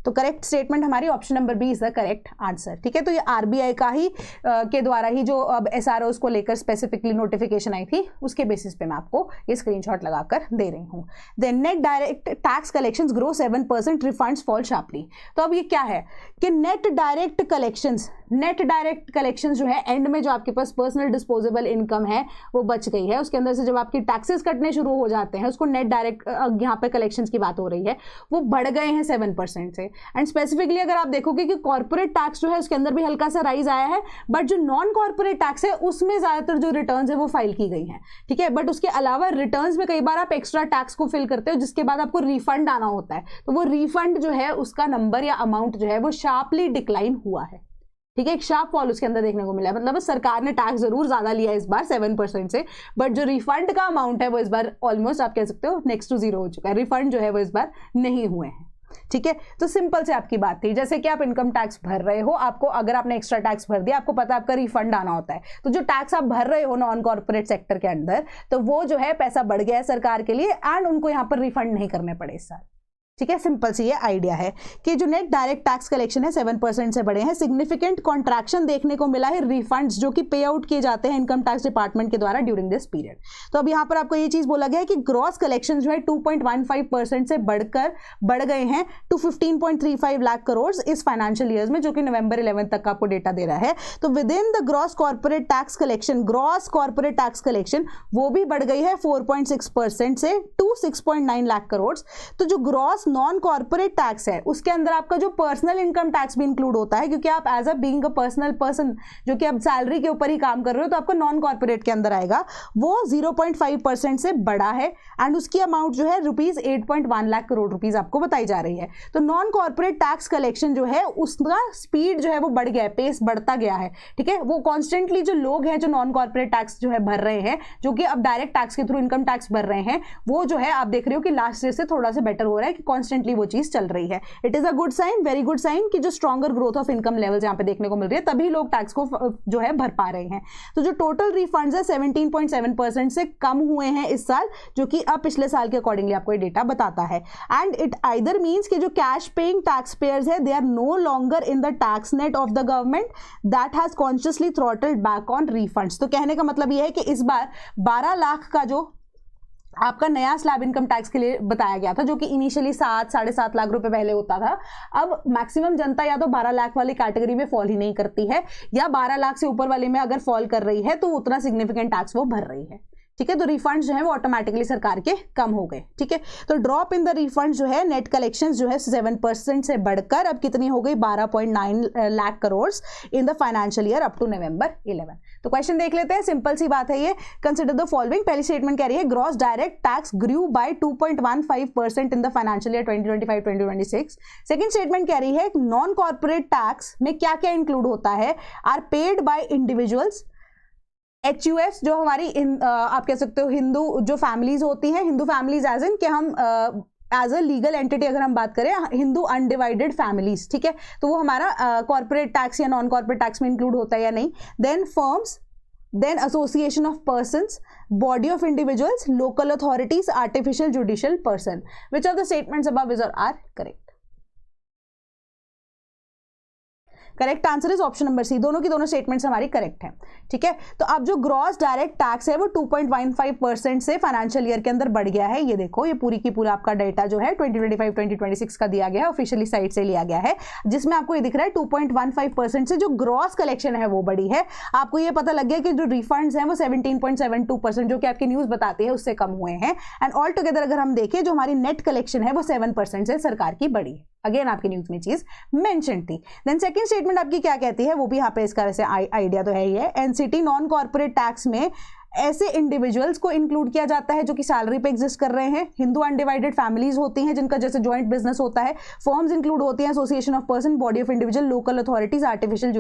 [SPEAKER 1] तो करेक्ट स्टेटमेंट हमारी option number B is the correct answer. ठीक है, तो ये RBI का ही के द्वारा ही जो अब SROs को लेकर स्पेसिफिकली नोटिफिकेशन आई थी उसके बेसिस पे मैं आपको ये स्क्रीनशॉट लगाकर दे रही हूँ। Then net direct tax collections grow 7%, refunds fall sharply. तो अब ये क्या है कि नेट डायरेक्ट कलेक्शंस जो है एंड में जो आपके पास पर्सनल डिस्पोजेबल इनकम है वो बच गई है, उसके अंदर से जब आपकी टैक्सेस कटने शुरू हो जाते हैं उसको नेट डायरेक्ट यहाँ पे कलेक्शंस की बात हो रही है वो बढ़ गए हैं 7% से। एंड स्पेसिफिकली अगर आप देखोगे कि कॉर्पोरेट टैक्स जो है उसके अंदर भी हल्का सा राइज आया है, बट जो नॉन कॉर्पोरेट टैक्स है उसमें ज्यादातर जो रिटर्न्स है वो फाइल की गई हैं। ठीक है, बट उसके अलावा रिटर्न्स में कई बार आप एक्स्ट्रा टैक्स को फिल करते हो जिसके बाद आपको रिफंड आना होता है, तो वो रिफंड जो है उसका नंबर या अमाउंट जो है वो शार्पली डिक्लाइन हुआ है। ठीक है, एक शार्प फॉल उसके अंदर देखने को मिला है। मतलब सरकार ने टैक्स जरूर ज्यादा लिया है इस बार 7% से, बट जो रिफंड का अमाउंट है वो इस बार ऑलमोस्ट आप कह सकते हो नेक्स्ट टू जीरो हो चुका है। रिफंड जो है वो इस बार नहीं हुए हैं। ठीक है, तो सिंपल से आपकी बात थी, जैसे कि आप इनकम टैक्स भर रहे हो, आपको अगर आपने एक्स्ट्रा टैक्स भर दिया आपको पता है आपका रिफंड आना होता है, तो जो टैक्स आप भर रहे हो नॉन कॉर्पोरेट सेक्टर के अंदर तो वो जो है पैसा बढ़ गया है सरकार के लिए एंड उनको यहाँ पर रिफंड नहीं करने पड़े इस साल। ठीक है, सिंपल सी ये आइडिया है कि जो नेट डायरेक्ट टैक्स कलेक्शन है 7% से बढ़े हैं। सिग्निफिकेंट कॉन्ट्रैक्शन देखने को मिला है रिफंड्स जो कि पे आउट किए जाते हैं इनकम टैक्स डिपार्टमेंट के द्वारा ड्यूरिंग दिस पीरियड। तो अब यहाँ पर आपको ये चीज बोला गया है कि ग्रॉस कलेक्शन जो है 2.15% से बढ़ गए हैं टू 15.35 लाख करोड़ इस फाइनेंशियल ईयर में, जो कि नवंबर 11 तक का आपको डेटा दे रहा है। तो with in the gross corporate tax collection वो भी बढ़ गई है 4.6% से टू 6.9 लाख करोड़। तो जो ग्रॉस नॉन कॉर्पोरेट टैक्स है उसके अंदर आपका जो पर्सनल इनकम टैक्स भी इंक्लूड होता है, क्योंकि आप as a being a personal person जो कि आप सैलरी के ऊपर ही काम कर रहे हो तो आपका नॉन कॉर्पोरेट के अंदर आएगा, वो 0.5% से बढ़ा है एंड उसकी अमाउंट जो है रुपीज 8.1 लाख करोड़ रुपीज आपको बताई जा रही है। तो नॉन कॉर्पोरेट टैक्स कलेक्शन जो है उसका स्पीड जो है वो बढ़ गया है, पेस बढ़ता गया है। ठीक है, वो कॉन्स्टेंटली जो लोग हैं जो नॉन कॉर्पोरेट टैक्स जो है भर रहे हैं, जो कि अब डायरेक्ट टैक्स के थ्रू इनकम टैक्स भर रहे हैं, वो जो है आप देख रहे हो कि लास्ट ईयर से थोड़ा सा बेटर हो रहा है कि कॉन्स्टेंटली वो चीज चल रही है। It is a good sign, very good sign कि जो stronger growth of income levels यहां पे देखने को मिल रही है तभी लोग टैक्स को जो है भर पा रहे हैं। तो जो टोटल रिफंड्स है 17.7% से कम हुए हैं इस साल, जो कि अब पिछले साल के अकॉर्डिंगली आपको ये डेटा बताता है। एंड इट आइदर मीन्स कि जो कैश पेइंग टैक्स पेयर्स है they are no longer in the tax net of the government that has consciously throttled back on refunds. तो कहने का मतलब ये है कि इस बार 12 लाख का जो आपका नया स्लैब इनकम टैक्स के लिए बताया गया था, जो कि इनिशियली 7-7.5 लाख रुपए पहले होता था, अब मैक्सिमम जनता या तो 12 लाख वाली कैटेगरी में फॉल ही नहीं करती है या 12 लाख से ऊपर वाले में अगर फॉल कर रही है तो उतना सिग्निफिकेंट टैक्स वो भर रही है। ठीक है, तो रिफंड जो है वो ऑटोमेटिकली सरकार के कम हो गए। ठीक है, तो ड्रॉप इन द रिफंड जो है, नेट कलेक्शन जो है 7% से बढ़कर अब कितनी हो गई, 12.9 lakh crore in the financial year up to November 11। तो क्वेश्चन देख लेते हैं, सिंपल सी बात है ये। कंसिडर द फॉलोइंग, पहली स्टेटमेंट कह रही है gross direct tax grew by 2.15% in the financial year 2025-2026। Second statement कह रही है नॉन कॉर्पोरेट टैक्स में क्या क्या इंक्लूड होता है, are paid by individuals, HUF जो हमारी आप कह सकते हो हिंदू जो फैमिलीज होती हैं, हिंदू फैमिलीज एज इन कि हम एज अ लीगल एंटिटी अगर हम बात करें हिंदू अनडिवाइडेड फैमिलीज, ठीक है, तो वो हमारा कॉर्पोरेट टैक्स या नॉन कॉर्पोरेट टैक्स में इंक्लूड होता है या नहीं। Then firms, then association of persons, body of individuals, local authorities, artificial judicial person. Which of the statements above is or are correct? Correct answer is option number C, दोनों की दोनों statements हमारी correct है। ठीक है, तो अब जो ग्रॉस डायरेक्ट टैक्स है वो 2.15% से फाइनेंशियल ईयर के अंदर बढ़ गया है। ये देखो, ये पूरी की पूरा आपका डेटा जो है 2025-2026 का दिया गया है, ऑफिशियली साइट से लिया गया है, जिसमें आपको ये दिख रहा है 2.15% से जो ग्रॉस कलेक्शन है वो बढ़ी है। आपको ये पता लग गया कि जो रिफंड्स हैं वो 17.72% जो कि आपकी न्यूज बताती है उससे कम हुए हैं। एंड ऑल टुगेदर अगर हम देखें जो हमारी नेट कलेक्शन है वो 7% से सरकार की बढ़ी है। अगेन आपकी न्यूज में चीज मेंशन थी। देन सेकंड स्टेटमेंट आपकी क्या कहती है, वो भी यहाँ पे इसका वैसे आइडिया तो है ही है। एनसीटी नॉन कॉर्पोरेट टैक्स में ऐसे इंडिविजुअल्स को इंक्लूड किया जाता है जो कि सैलरी पे एग्जिस्ट कर रहे हैं, हिंदू अनडिवाइडेड फैमिलीज होती हैं जिनका जैसे जॉइंट बिजनेस होता है, फर्म्स इंक्लूड होती हैं, association of person, body of individual, local authorities, artificial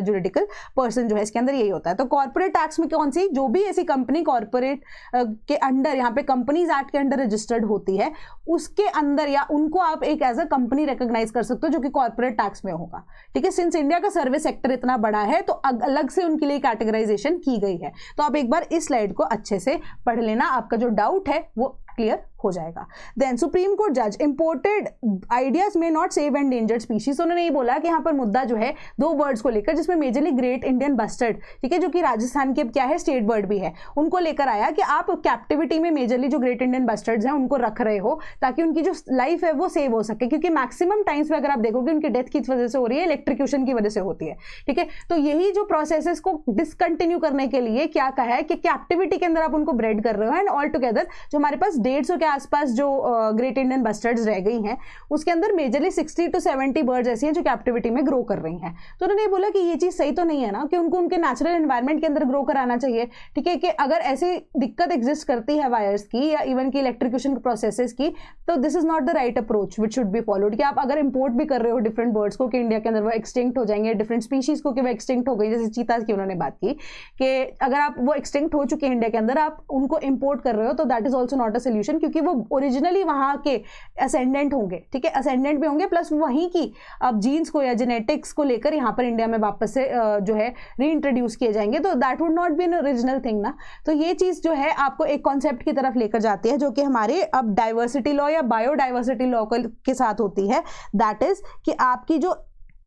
[SPEAKER 1] juridical person जो है इसके अंदर यही होता है। तो कॉर्पोरेट टैक्स में कौन सी, जो भी ऐसी कंपनी कॉर्पोरेट के अंडर, यहाँ पे कंपनीज एक्ट के अंडर रजिस्टर्ड होती है उसके अंदर, या उनको आप एक एज अ कंपनी रिकॉग्नाइज कर सकते हो जो कि कॉर्पोरेट टैक्स में होगा। ठीक है, सिंस इंडिया का सर्विस सेक्टर इतना बड़ा है तो अलग से उनके लिए कैटेगराइजेशन की गई है। तो आप एक बार इस स्लाइड को अच्छे से पढ़ लेना, आपका जो डाउट है वो क्लियर हो जाएगा। देन सुप्रीम कोर्ट जज, इंपोर्टेड आइडियाज में नॉट सेव एंडेंजर्ड स्पीशीज। उन्होंने ये बोला कि यहाँ पर मुद्दा जो है दो बर्ड्स को लेकर, जिसमें मेजरली ग्रेट इंडियन बस्टर्ड, ठीक है, जो कि राजस्थान के क्या है स्टेट बर्ड भी है, उनको लेकर आया कि आप कैप्टिविटी में मेजरली जो ग्रेट इंडियन बस्टर्ड्स हैं उनको रख रहे हो ताकि उनकी जो लाइफ है वो सेव हो सके, क्योंकि मैक्सिमम टाइम्स में अगर आप देखोगे उनकी डेथ किस वजह से हो रही है, इलेक्ट्रिक्यूशन की वजह से होती है। ठीक है, तो यही जो प्रोसेसेस को डिसकंटिन्यू करने के लिए क्या कहा है कि कैप्टिविटी के अंदर आप उनको ब्रेड कर रहे हो, एंड ऑल टुगेदर जो हमारे पास 150 के आसपास जो ग्रेट इंडियन बस्टर्ड्स रह गई हैं उसके अंदर मेजरली 60 to 70 बर्ड्स ऐसी हैं जो कैप्टिविटी में ग्रो कर रही हैं। तो उन्होंने बोला कि ये चीज सही तो नहीं है ना कि उनको उनके नेचुरल एनवायरनमेंट के अंदर ग्रो कराना चाहिए। ठीक है, कि अगर ऐसी दिक्कत एग्जिस्ट करती है वायर्स की या इवन की इलेक्ट्रिक्यूशन प्रोसेसेस की, तो this is not the right approach which should be followed. कि आप अगर इंपोर्ट भी कर रहे हो डिफरेंट बर्ड्स को कि इंडिया के अंदर वो एक्सटिंक्ट हो जाएंगे, डिफरेंट स्पीशीज को कि वो एक्सटिंक्ट हो गई, जैसे चीता की उन्होंने बात की कि अगर आप वो एक्सटिंक्ट हो चुके हैं इंडिया के अंदर, आप उनको इंपोर्ट कर रहे हो तो that is also not a solution, क्योंकि वो ओरिजिनली वहां के असेंडेंट होंगे। ठीक है, असेंडेंट भी होंगे प्लस वहीं की अब जीन्स को या जेनेटिक्स को लेकर यहाँ पर इंडिया में वापस से जो है रीइंट्रोड्यूस किए जाएंगे, तो that would not be an original thing ना। तो ये चीज जो है आपको एक कॉन्सेप्ट की तरफ लेकर जाती है जो कि हमारे अब डाइवर्सिटी लॉ या बायोडाइवर्सिटी लॉ के साथ होती है। दैट इज कि आपकी जो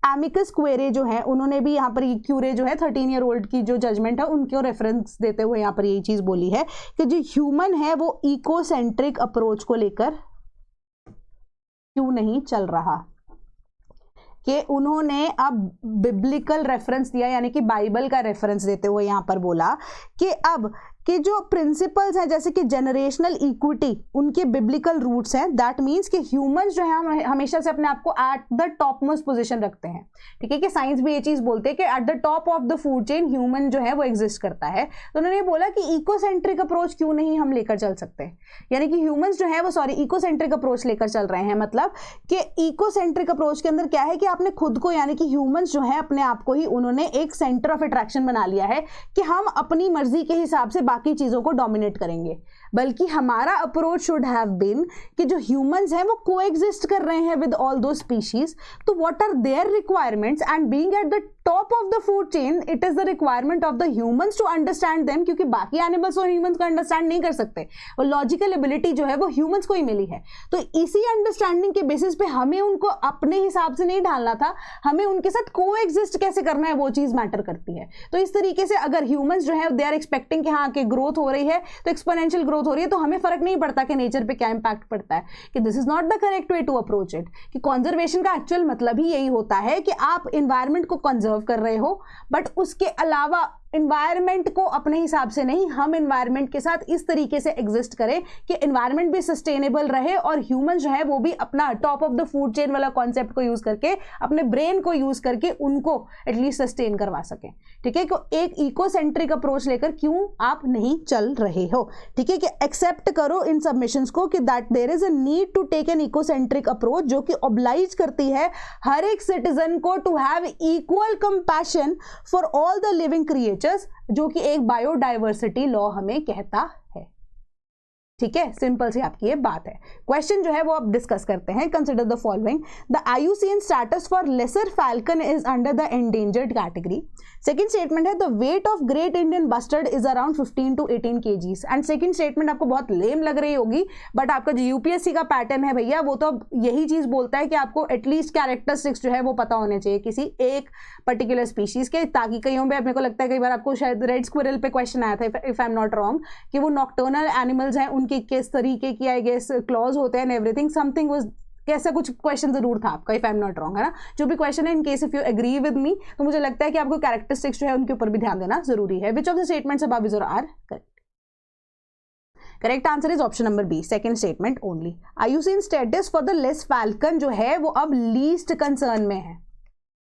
[SPEAKER 1] एमिकस क्वेरे जो है उन्होंने भी यहाँ पर क्यूरे जो है 13 ईयर ओल्ड की जो जजमेंट है उनको रेफरेंस देते हुए यहाँ पर यही चीज बोली है कि जो ह्यूमन है वो इकोसेंट्रिक अप्रोच को लेकर क्यों नहीं चल रहा, कि उन्होंने अब बिब्लिकल रेफरेंस दिया, यानी कि बाइबल का रेफरेंस देते हुए यहाँ पर बोला कि अब कि जो प्रिंसिपल्स हैं जैसे कि जनरेशनल इक्विटी उनके बिब्लिकल रूट्स हैं। दैट मीन्स कि ह्यूमंस जो है हमेशा से अपने आप को eight the top most position रखते हैं। ठीक है, कि साइंस भी ये चीज बोलते हैं कि eight the top of the food chain human जो है वो एग्जिस्ट करता है। तो उन्होंने बोला कि इकोसेंट्रिक अप्रोच क्यों नहीं हम लेकर चल सकते, यानी कि ह्यूमंस जो है वो इकोसेंट्रिक अप्रोच लेकर चल रहे हैं। मतलब कि इकोसेंट्रिक अप्रोच के अंदर क्या है कि आपने खुद को, यानी कि ह्यूमंस जो है अपने आप को ही उन्होंने एक सेंटर ऑफ अट्रैक्शन बना लिया है कि हम अपनी मर्जी के हिसाब से बाकी चीजों को डोमिनेट करेंगे। बल्कि हमारा अप्रोच शुड हैव बीन कि जो ह्यूमंस हैं वो कोएग्जिस्ट कर रहे हैं विद ऑल दो स्पीशीज, तो what are their requirements, and being at the top of the food chain it is the requirement of the humans to understand them, क्योंकि बाकी एनिमल्स और ह्यूमंस को अंडरस्टैंड नहीं कर सकते, और लॉजिकल एबिलिटी जो है वो ह्यूमंस को ही मिली है। तो इसी अंडरस्टैंडिंग के बेसिस पे हमें उनको अपने हिसाब से नहीं ढालना था, हमें उनके साथ कोएग्जिस्ट कैसे करना है वो चीज मैटर करती है। तो इस तरीके से अगर ह्यूमंस जो है दे आर एक्सपेक्टिंग कि हाँ कि ग्रोथ हो रही है तो एक्सपोनेंशियल ग्रोथ हो रही है, तो हमें फर्क नहीं पड़ता कि नेचर पे क्या इंपैक्ट पड़ता है, कि this is not the correct way to approach it. कि कंजर्वेशन का एक्चुअल मतलब ही यही होता है कि आप एनवायरनमेंट को कंजर्व कर रहे हो बट उसके अलावा इन्वायरमेंट को अपने हिसाब से नहीं, हम इन्वायरमेंट के साथ इस तरीके से एग्जिस्ट करें कि इन्वायरमेंट भी सस्टेनेबल रहे और ह्यूमन जो है वो भी अपना top of the food chain वाला कॉन्सेप्ट को यूज करके, अपने ब्रेन को यूज करके उनको एटलीस्ट सस्टेन करवा सकें। ठीक है, कि एक इकोसेंट्रिक अप्रोच लेकर क्यों आप नहीं चल रहे हो। ठीक है, कि एक्सेप्ट करो इन सबमिशंस को कि that there is a need to take an ecocentric approach जो कि ऑब्लाइज करती है हर एक सिटीजन को to have equal compassion for all the living creatures, जो कि एक बायोडाइवर्सिटी लॉ हमें कहता है। ठीक है, सिंपल सी आपकी ये बात है। क्वेश्चन जो है वो आप डिस्कस करते हैं। Consider the following, the IUCN status for lesser falcon is under the endangered category. Second statement है the weight of great Indian bustard is around 15 to 18 kgs। And second statement आपको बहुत लेम लग रही होगी, बट आपका जो यूपीएससी का pattern है भैया वो तो यही चीज बोलता है कि आपको एटलीस्ट कैरेक्टरिस्टिक्स जो है वो पता होने चाहिए किसी एक पर्टिकुलर स्पीशीज के, ताकि कईयों में अपने को लगता है कई बार आपको शायद रेड स्क्विरल पे क्वेश्चन आया था if I am not wrong, कि वो नॉक्टर्नल एनिमल्स हैं, उनके किस तरीके की आई गेस क्लॉज होते हैं, एवरीथिंग समथिंग वाज कैसा कुछ क्वेश्चन जरूर था आपका, if I am not wrong, है ना। जो भी क्वेश्चन है, in case if you agree with me, तो मुझे लगता है कि आपको कैरेक्टरिस्टिक्स जो है उनके ऊपर भी ध्यान देना जरूरी है। Which of the statements above is or are correct? Correct answer is option number B, second statement only. IUCN status for the less falcon जो है वो अब लीस्ट कंसर्न में है।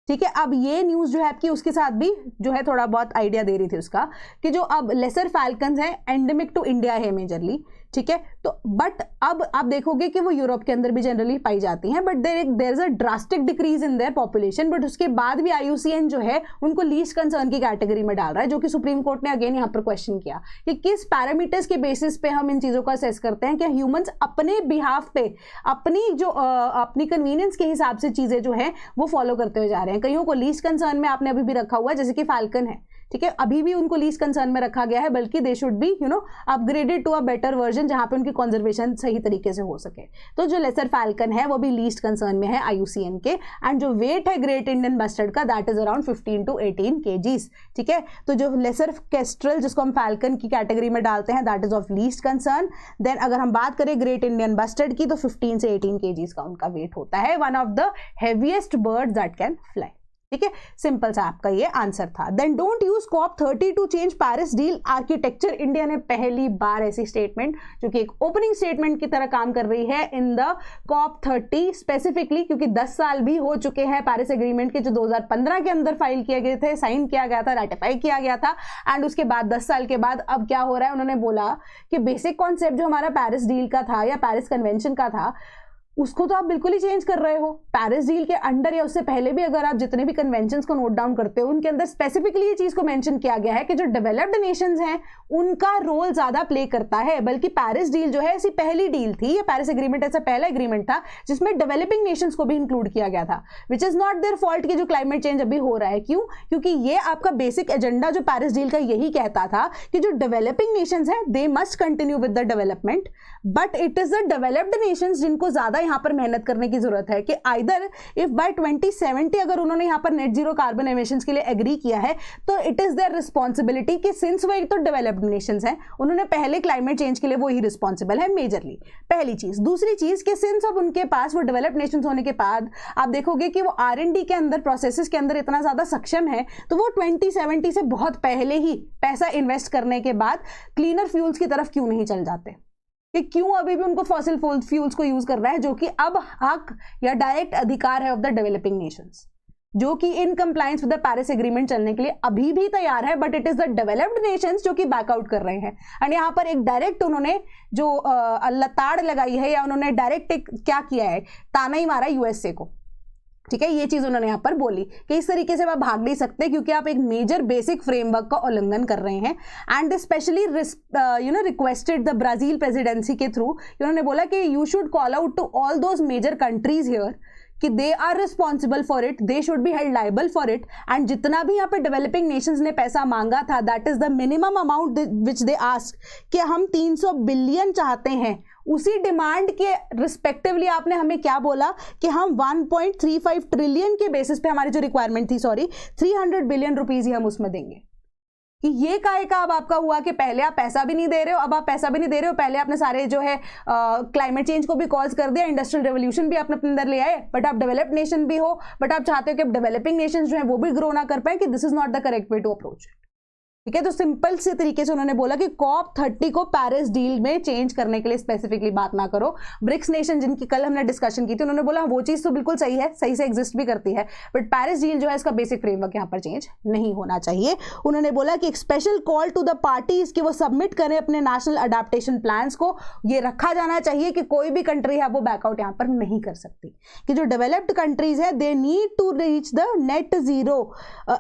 [SPEAKER 1] ठीक है, अब ये न्यूज जो है आपकी उसके साथ भी जो है थोड़ा बहुत आइडिया दे रही थी उसका, कि जो अब लेसर फैल्कन्स हैं एंडेमिक टू इंडिया है मेजरली। ठीक है, तो बट अब आप देखोगे कि वो यूरोप के अंदर भी जनरली पाई जाती हैं, but there is a drastic decrease in their population, but उसके बाद भी IUCN जो है उनको लीस्ट कंसर्न की कैटेगरी में डाल रहा है, जो कि सुप्रीम कोर्ट ने अगेन यहाँ पर क्वेश्चन किया कि किस पैरामीटर्स के बेसिस पे हम इन चीजों को असेस करते हैं, कि ह्यूमंस अपने बिहाफ पे अपनी कन्वीनियंस के हिसाब से चीजें जो है वो फॉलो करते हुए जा रहे हैं। कईयों को लीस्ट कंसर्न में आपने अभी भी रखा हुआ है, जैसे कि फैल्कन है। ठीक है, अभी भी उनको लीस्ट कंसर्न में रखा गया है, बल्कि they should be upgraded to a better version जहां पे उनकी कंजर्वेशन सही तरीके से हो सके। तो जो लेसर फैल्कन है वो भी लीस्ट कंसर्न में है IUCN के, एंड जो वेट है ग्रेट इंडियन बस्टर्ड का that is around 15 to 18 kgs। ठीक है, तो जो लेसर केस्ट्रल जिसको हम फैल्कन की कैटेगरी में डालते हैं that is of least concern. Then अगर हम बात करें ग्रेट इंडियन बस्टर्ड की, तो 15 से 18 kgs का उनका वेट होता है, one of the heaviest bird that can fly. ठीक है, सिंपल सा आपका ये आंसर था। Then don't use COP30 to change Paris deal architecture. India ने पहली बार ऐसी स्टेटमेंट जो कि एक ओपनिंग स्टेटमेंट की तरह काम कर रही है इन द COP30 स्पेसिफिकली, क्योंकि 10 साल भी हो चुके हैं पेरिस एग्रीमेंट के, जो 2015 के अंदर फाइल किए गए थे, साइन किया गया था, रेटिफाई किया गया था, एंड उसके बाद 10 साल के बाद अब क्या हो रहा है, उन्होंने बोला कि बेसिक कॉन्सेप्ट जो हमारा पेरिस डील का था या पेरिस कन्वेंशन का था उसको तो आप बिल्कुल ही चेंज कर रहे हो। पेरिस डील के अंडर या उससे पहले भी अगर आप जितने भी कन्वेंशंस को नोट डाउन करते हो उनके अंदर स्पेसिफिकली ये चीज को मेंशन किया गया है कि जो डेवलप्ड नेशंस हैं उनका रोल ज्यादा प्ले करता है। बल्कि पेरिस डील जो है ऐसी पहली डील थी, या पेरिस एग्रीमेंट ऐसा पहला एग्रीमेंट था जिसमें डेवलपिंग नेशंस को भी इंक्लूड किया गया था, which is not their fault कि जो क्लाइमेट चेंज अभी हो रहा है। क्यों? क्योंकि ये आपका बेसिक एजेंडा जो पेरिस डील का यही कहता था कि जो डेवलपिंग नेशंस हैं they must continue with the development, but it is the developed Nations जिनको ज्यादा यहाँ पर मेहनत करने की जरूरत है कि आइदर इफ बाय 2070 अगर उन्होंने यहाँ पर नेट जीरो कार्बन एमिशंस के लिए एग्री किया है तो इट इज देयर रिस्पॉन्सिबिलिटी कि सिंस वो एक तो डेवलप्ड नेशंस हैं, उन्होंने पहले क्लाइमेट चेंज के लिए वो ही रिस्पॉन्सिबल है मेजरली, पहली चीज। दूसरी चीज कि सिंस अब उनके पास वो डेवलप्ड नेशंस होने के बाद आप देखोगे कि वो R&D के अंदर प्रोसेसेस के अंदर इतना ज्यादा सक्षम है, तो वो 2070 से बहुत पहले ही पैसा इन्वेस्ट करने के बाद क्लीनर फ्यूल्स की तरफ क्यों नहीं चल जाते, कि क्यों अभी भी उनको फॉसिल फ्यूल्स को यूज कर रहा है, जो कि अब हक या डायरेक्ट अधिकार है ऑफ द डेवलपिंग नेशंस, जो कि इन compliance with the Paris agreement चलने के लिए अभी भी तैयार है, but it is the developed Nations जो कि बैकआउट कर रहे हैं। एंड यहाँ पर एक डायरेक्ट उन्होंने जो लताड़ लगाई है या उन्होंने डायरेक्ट एक क्या किया है, ताना ही मारा USA को। ठीक है, ये चीज उन्होंने यहाँ पर बोली कि इस तरीके से आप भाग नहीं सकते क्योंकि आप एक मेजर बेसिक फ्रेमवर्क का उल्लंघन कर रहे हैं। And specially requested the Brazil presidency के थ्रू, उन्होंने बोला कि you should call out to all those major countries here कि they are responsible for it, they should be held liable for it. And जितना भी यहाँ पे डेवलपिंग नेशंस ने पैसा मांगा था that is the minimum amount which they ask, कि हम 300 बिलियन चाहते हैं, उसी डिमांड के रिस्पेक्टिवली आपने हमें क्या बोला कि हम 1.35 ट्रिलियन के बेसिस पे हमारी जो रिक्वायरमेंट थी 300 बिलियन रुपीज ही हम उसमें देंगे। कि ये काहे का अब आपका हुआ कि पहले आप पैसा भी नहीं दे रहे हो, अब आप पैसा भी नहीं दे रहे हो, पहले आपने सारे जो है क्लाइमेट चेंज को भी कॉज कर दिया, इंडस्ट्रियल रेवोल्यूशन भी आपने अपने अंदर ले आए, बट आप डेवलप्ड नेशन भी हो, बट आप चाहते हो कि डेवलपिंग नेशन जो है वो भी ग्रो ना कर पाए, कि this is not the correct way to approach. ठीक है। तो सिंपल से तरीके से उन्होंने बोला कि COP30 को पेरिस डील में चेंज करने के लिए स्पेसिफिकली बात ना करो। ब्रिक्स नेशन जिनकी कल हमने डिस्कशन की थी, उन्होंने बोला वो चीज तो बिल्कुल सही है, सही से एग्जिस्ट भी करती है, बट पेरिस डील जो है इसका बेसिक फ्रेमवर्क यहाँ पर चेंज नहीं होना चाहिए। उन्होंने बोला कि एक special call to the parties कि वो सबमिट करें अपने नेशनल अडेप्टेशन प्लान्स को, ये रखा जाना चाहिए कि कोई भी कंट्री है वो बैकआउट यहाँ पर नहीं कर सकती, कि जो डेवलप्ड कंट्रीज है they need to reach the net zero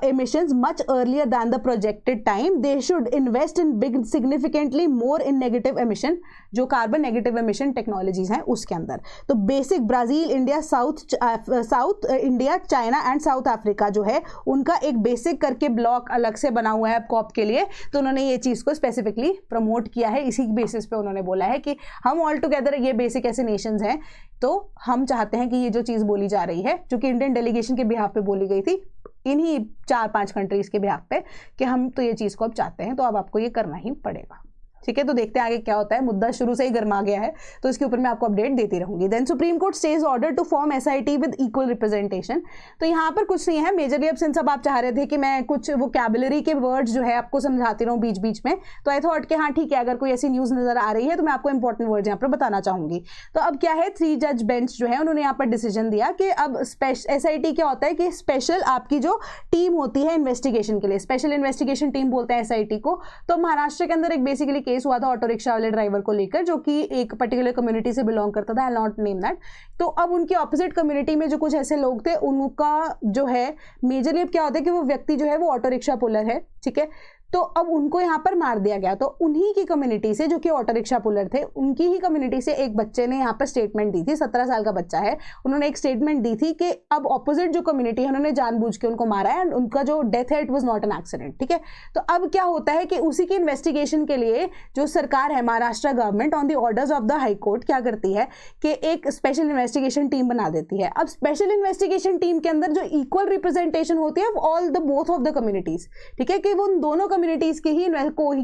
[SPEAKER 1] emissions much earlier than the projected time. They should invest in big significantly more in negative emission, जो कार्बन नेगेटिव एमिशन टेक्नोलॉजीज हैं उसके अंदर। तो basic Brazil, India, south India, China and south Africa जो है उनका एक basic करके ब्लॉक अलग से बना हुआ है कॉप के लिए। तो उन्होंने ये चीज़ को स्पेसिफिकली प्रमोट किया है, इसी बेसिस पे उन्होंने बोला है कि हम ऑल टुगेदर ये बेसिक ऐसे नेशंस हैं, तो हम चाहते हैं कि ये जो चीज़ बोली जा रही है, जो कि इंडियन डेलीगेशन के बिहाफ पे बोली गई थी इन्हीं 4-5 कंट्रीज के बिहाफ पे, कि हम तो ये चीज़ को अब चाहते हैं, तो अब आपको ये करना ही पड़ेगा। ठीक है, तो देखते हैं आगे क्या होता है। मुद्दा शुरू से ही गर्मा गया है, तो इसके ऊपर मैं आपको अपडेट देती रहूंगी। Then supreme court stays order to form SIT with equal representation. तो यहाँ पर कुछ नहीं है मेजरली, अब सिंस अब आप चाह रहे थे कि मैं कुछ वोकैबुलरी के वर्ड्स जो है आपको समझाती रहूँ बीच बीच में, तो आई थॉट कि हाँ ठीक है, अगर कोई ऐसी न्यूज़ नजर आ रही है तो मैं आपको इंपॉर्टेंट वर्ड्स यहाँ पर बताना चाहूंगी। तो अब क्या है, 3 जज बेंच जो है उन्होंने यहाँ पर डिसीजन दिया कि अब SIT क्या होता है कि स्पेशल आपकी जो टीम होती है इन्वेस्टिगेशन के लिए, स्पेशल इन्वेस्टिगेशन टीम बोलते हैं SIT को। तो महाराष्ट्र के अंदर एक बेसिकली केस हुआ था ऑटो रिक्शा वाले ड्राइवर को लेकर, जो कि एक पर्टिकुलर कम्युनिटी से बिलोंग करता था, I will not name that. तो अब उनकी ऑपोजिट कम्युनिटी में जो कुछ ऐसे लोग थे, उनका जो है मेजरली अब क्या होता है कि वो व्यक्ति जो है वो ऑटो रिक्शा पुलर है, ठीक है। तो अब उनको यहाँ पर मार दिया गया। तो उन्हीं की कम्युनिटी से, जो कि ऑटो रिक्शा पुलर थे, उनकी ही कम्युनिटी से एक बच्चे ने यहाँ पर स्टेटमेंट दी थी, 17 साल का बच्चा है, उन्होंने एक स्टेटमेंट दी थी कि अब ऑपोजिट जो कम्युनिटी है उन्होंने जानबूझ के उनको मारा है, एंड उनका जो डेथ है it was not an accident. ठीक है, तो अब क्या होता है कि उसी की इन्वेस्टिगेशन के लिए जो सरकार है, Maharashtra government on the orders of the high court क्या करती है कि एक स्पेशल इन्वेस्टिगेशन टीम बना देती है। अब स्पेशल इन्वेस्टिगेशन टीम के अंदर जो इक्वल रिप्रेजेंटेशन होती है all the both of the communities, ठीक है, कि वो उन दोनों कम्युनिटीज के ही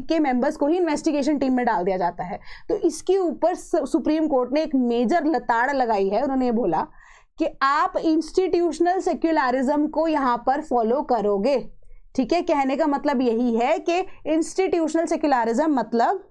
[SPEAKER 1] के मेंबर्स को ही इन्वेस्टिगेशन टीम में डाल दिया जाता है। तो इसके ऊपर सुप्रीम कोर्ट ने एक मेजर लताड़ लगाई है। उन्होंने ये बोला कि आप इंस्टीट्यूशनल सेक्युलरिज्म को यहां पर फॉलो करोगे। ठीक है, कहने का मतलब यही है कि इंस्टीट्यूशनल सेक्युलरिज्म मतलब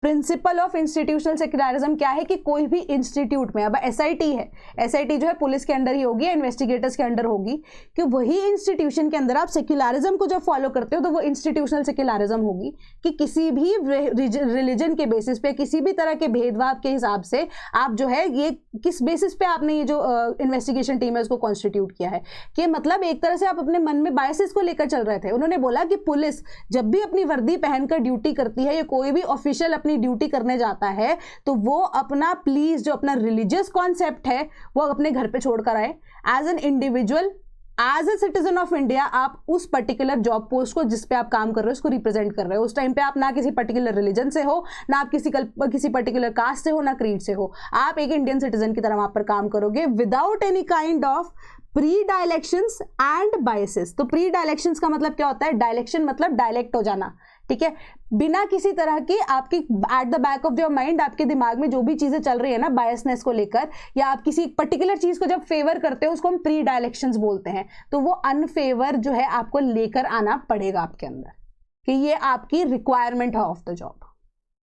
[SPEAKER 1] प्रिंसिपल ऑफ इंस्टीट्यूशनल सेक्युलरिज्म क्या है कि कोई भी इंस्टीट्यूट में, अब SIT है, SIT जो है पुलिस के अंडर ही होगी या इन्वेस्टिगेटर्स के अंडर होगी, कि वही इंस्टीट्यूशन के अंदर आप सेक्युलरिज्म को जब फॉलो करते हो तो वो इंस्टीट्यूशनल सेक्युलरिज्म होगी, कि किसी भी रिलीजन के बेसिस पे, किसी भी तरह के भेदभाव के हिसाब से आप जो है ये किस बेसिस पे आपने ये जो इन्वेस्टिगेशन टीम है उसको कॉन्स्टिट्यूट किया है, कि मतलब एक तरह से आप अपने मन में बायसेस को लेकर चल रहे थे। उन्होंने बोला कि पुलिस जब भी अपनी वर्दी पहनकर ड्यूटी करती है या कोई भी ऑफिशियल अपनी ड्यूटी करने जाता है, तो वो अपना प्लीज जो अपना रिलीजियस कॉन्सेप्ट है वो अपने घर पे छोड़कर आए। As an individual, as a citizen of India, आप उस पर्टिकुलर जॉब पोस्ट को जिस पे आप काम कर रहे हो उसको रिप्रेजेंट कर रहे हो। उस टाइम पे आप ना किसी पर्टिकुलर रिलीजन से हो, ना आप किसी पर्टिकुलर कास्ट से हो, ना क्रीड से हो, आप एक इंडियन सिटीजन की तरह वहां पर काम करोगे without any kind of predilections and biases. तो प्री डायलेक्शंस का मतलब क्या होता है, डायलेक्शन मतलब डायलेक्ट हो जाना, ठीक है, बिना किसी तरह की आपकी at the back of your mind आपके दिमाग में जो भी चीजें चल रही है ना बायसनेस को लेकर, या आप किसी पर्टिकुलर चीज को जब फेवर करते हो उसको हम प्री डायलेक्शंस बोलते हैं। तो वो अनफेवर जो है आपको लेकर आना पड़ेगा आपके अंदर, कि ये आपकी रिक्वायरमेंट है ऑफ द जॉब।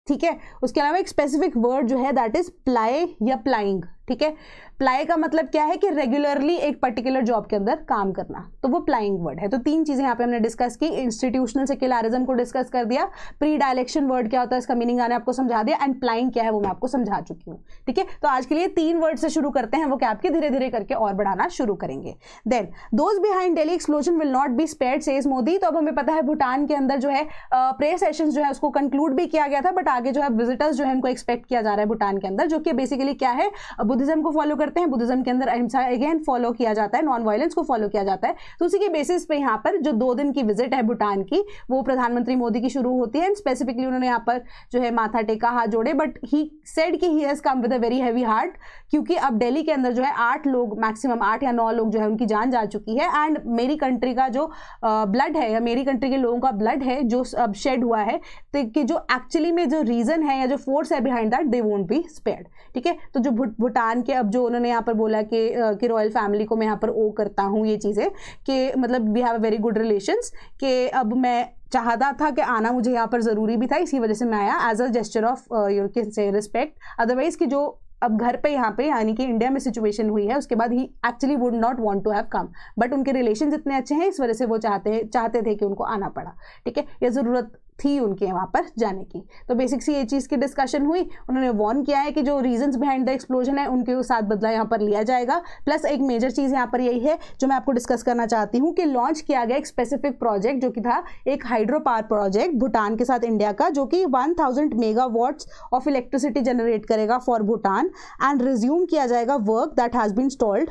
[SPEAKER 1] ठीक है, उसके अलावा एक स्पेसिफिक वर्ड जो है दैट इज प्लाई या प्लाइंग। ठीक है, प्लाई का मतलब क्या है कि रेगुलरली एक पर्टिकुलर जॉब के अंदर काम करना, तो वो प्लाइंग वर्ड है। तो 3 चीजें यहाँ पे हमने डिस्कस की, इंस्टीट्यूशनल सेक्युलरिज्म को डिस्कस कर दिया, प्री डायलेक्शन वर्ड क्या होता है इसका मीनिंग मैंने आपको समझा दिया, एंड प्लाइंग क्या है वो मैं आपको समझा चुकी हूँ। ठीक है, तो आज के लिए 3 वर्ड से शुरू करते हैं, वो क्या आपके धीरे धीरे करके और बढ़ाना शुरू करेंगे। Then those behind Delhi explosion will not be spared says Modi. तो अब हमें पता है भूटान के अंदर जो है प्रेयर सेशंस जो है उसको कंक्लूड भी किया गया था, बट आगे जो है विजिटर्स जो है उनको एक्सपेक्ट किया जा रहा है भूटान के अंदर, जो कि बेसिकली क्या है, बुद्धिज्म को फॉलो करते हैं, बुद्धिज्म के अंदर अहिंसा अगेन फॉलो किया जाता है, नॉन वायलेंस को फॉलो किया जाता है। तो उसी के बेसिस पे यहाँ पर जो 2 दिन की विजिट है भूटान की, वो प्रधानमंत्री मोदी की शुरू होती है। एंड स्पेसिफिकली उन्होंने यहाँ पर जो है माथा टेका, हाथ जोड़े, बट ही सेड कि he has come with a very heavy heart, क्योंकि अब दिल्ली के अंदर जो है 8 लोग, मैक्सिमम 8 या 9 लोग जो है उनकी जान जा चुकी है। एंड मेरी कंट्री का जो ब्लड है, या मेरी कंट्री के लोगों का ब्लड है जो अब शेड हुआ है, तो कि जो एक्चुअली में जो रीजन है या जो फोर्स है behind that, they won't be spared. ठीक है, तो जो भूटान के अब जो उन्होंने यहाँ पर बोला कि रॉयल फैमिली को मैं यहाँ पर ओ करता हूँ, ये चीज़ें कि मतलब we have a very good relations, कि अब मैं चाहता था कि आना मुझे यहाँ पर ज़रूरी भी था, इसी वजह से मैं आया as a gesture of you can say respect. Otherwise कि जो अब घर पे यहाँ पे यानी कि इंडिया में सिचुएशन हुई है उसके बाद ही actually would not want to have come, but उनके रिलेशन इतने अच्छे हैं इस वजह से वो चाहते थे कि उनको आना पड़ा। ठीक है, ये ज़रूरत थी उनके वहाँ पर जाने की। तो बेसिक सी ये चीज़ की डिस्कशन हुई। उन्होंने वार्न किया है कि जो रीजंस बिहाइंड द एक्सप्लोजन है उनके साथ बदला यहाँ पर लिया जाएगा। प्लस एक मेजर चीज़ यहाँ पर यही है जो मैं आपको डिस्कस करना चाहती हूँ कि लॉन्च किया गया एक स्पेसिफिक प्रोजेक्ट जो कि था एक हाइड्रो पावर प्रोजेक्ट भूटान के साथ इंडिया का, जो कि 1000 मेगावाट्स ऑफ इलेक्ट्रिसिटी जनरेट करेगा फॉर भूटान एंड रिज्यूम किया जाएगा work that has been stalled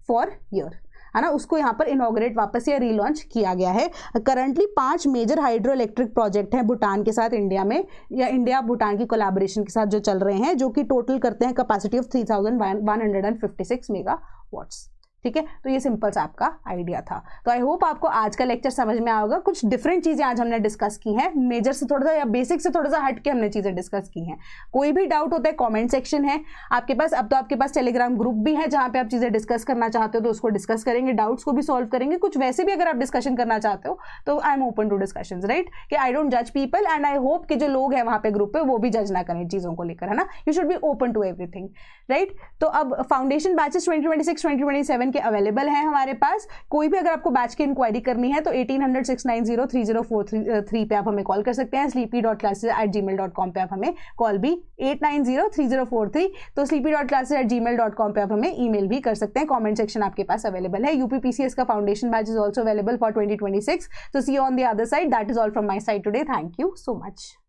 [SPEAKER 1] for year, है ना। उसको यहाँ पर इनॉग्रेट वापस या रीलॉन्च किया गया है। Currently 5 major hydro electric project हैं भूटान के साथ इंडिया में, या इंडिया भूटान की कोलैबोरेशन के साथ जो चल रहे हैं, जो कि टोटल करते हैं कैपेसिटी ऑफ 3156 मेगावाट्स। ठीक है, तो ये सिंपल सा आपका आइडिया था। तो आई होप आपको आज का लेक्चर समझ में आएगा। कुछ डिफरेंट चीज़ें आज हमने डिस्कस की हैं, मेजर से थोड़ा सा या बेसिक से थोड़ा सा हट के हमने चीज़ें डिस्कस की हैं। कोई भी डाउट होता है कमेंट सेक्शन है आपके पास। अब तो आपके पास टेलीग्राम ग्रुप भी है जहाँ पे आप चीज़ें डिस्कस करना चाहते हो तो उसको डिस्कस करेंगे, डाउट्स को भी सॉल्व करेंगे। कुछ वैसे भी अगर आप डिस्कशन करना चाहते हो तो I am open to discussion, right, कि आई डोंट जज पीपल एंड आई होप कि जो लोग हैं वहाँ पे ग्रुप पे वो भी जज ना करें चीज़ों को लेकर, है ना। You should be open to everything, right. तो अब फाउंडेशन बैचेस 2026-2027 के अवेलेबल हैं हमारे पास। कोई भी अगर आपको बैच की इंक्वायरी करनी है तो 1800-690-3043 पे आप हमें कॉल कर सकते हैं। sleepy.classes@gmail.com पे आप हमें कॉल भी 890-3043, तो sleepy.classes@gmail.com पे आप हमें ईमेल भी कर सकते हैं। कमेंट सेक्शन आपके पास अवेलेबल है। यूपीपीसीएस का foundation batch is also available for 2026, so see you on the other side. That is all from my side today. Thank you so much.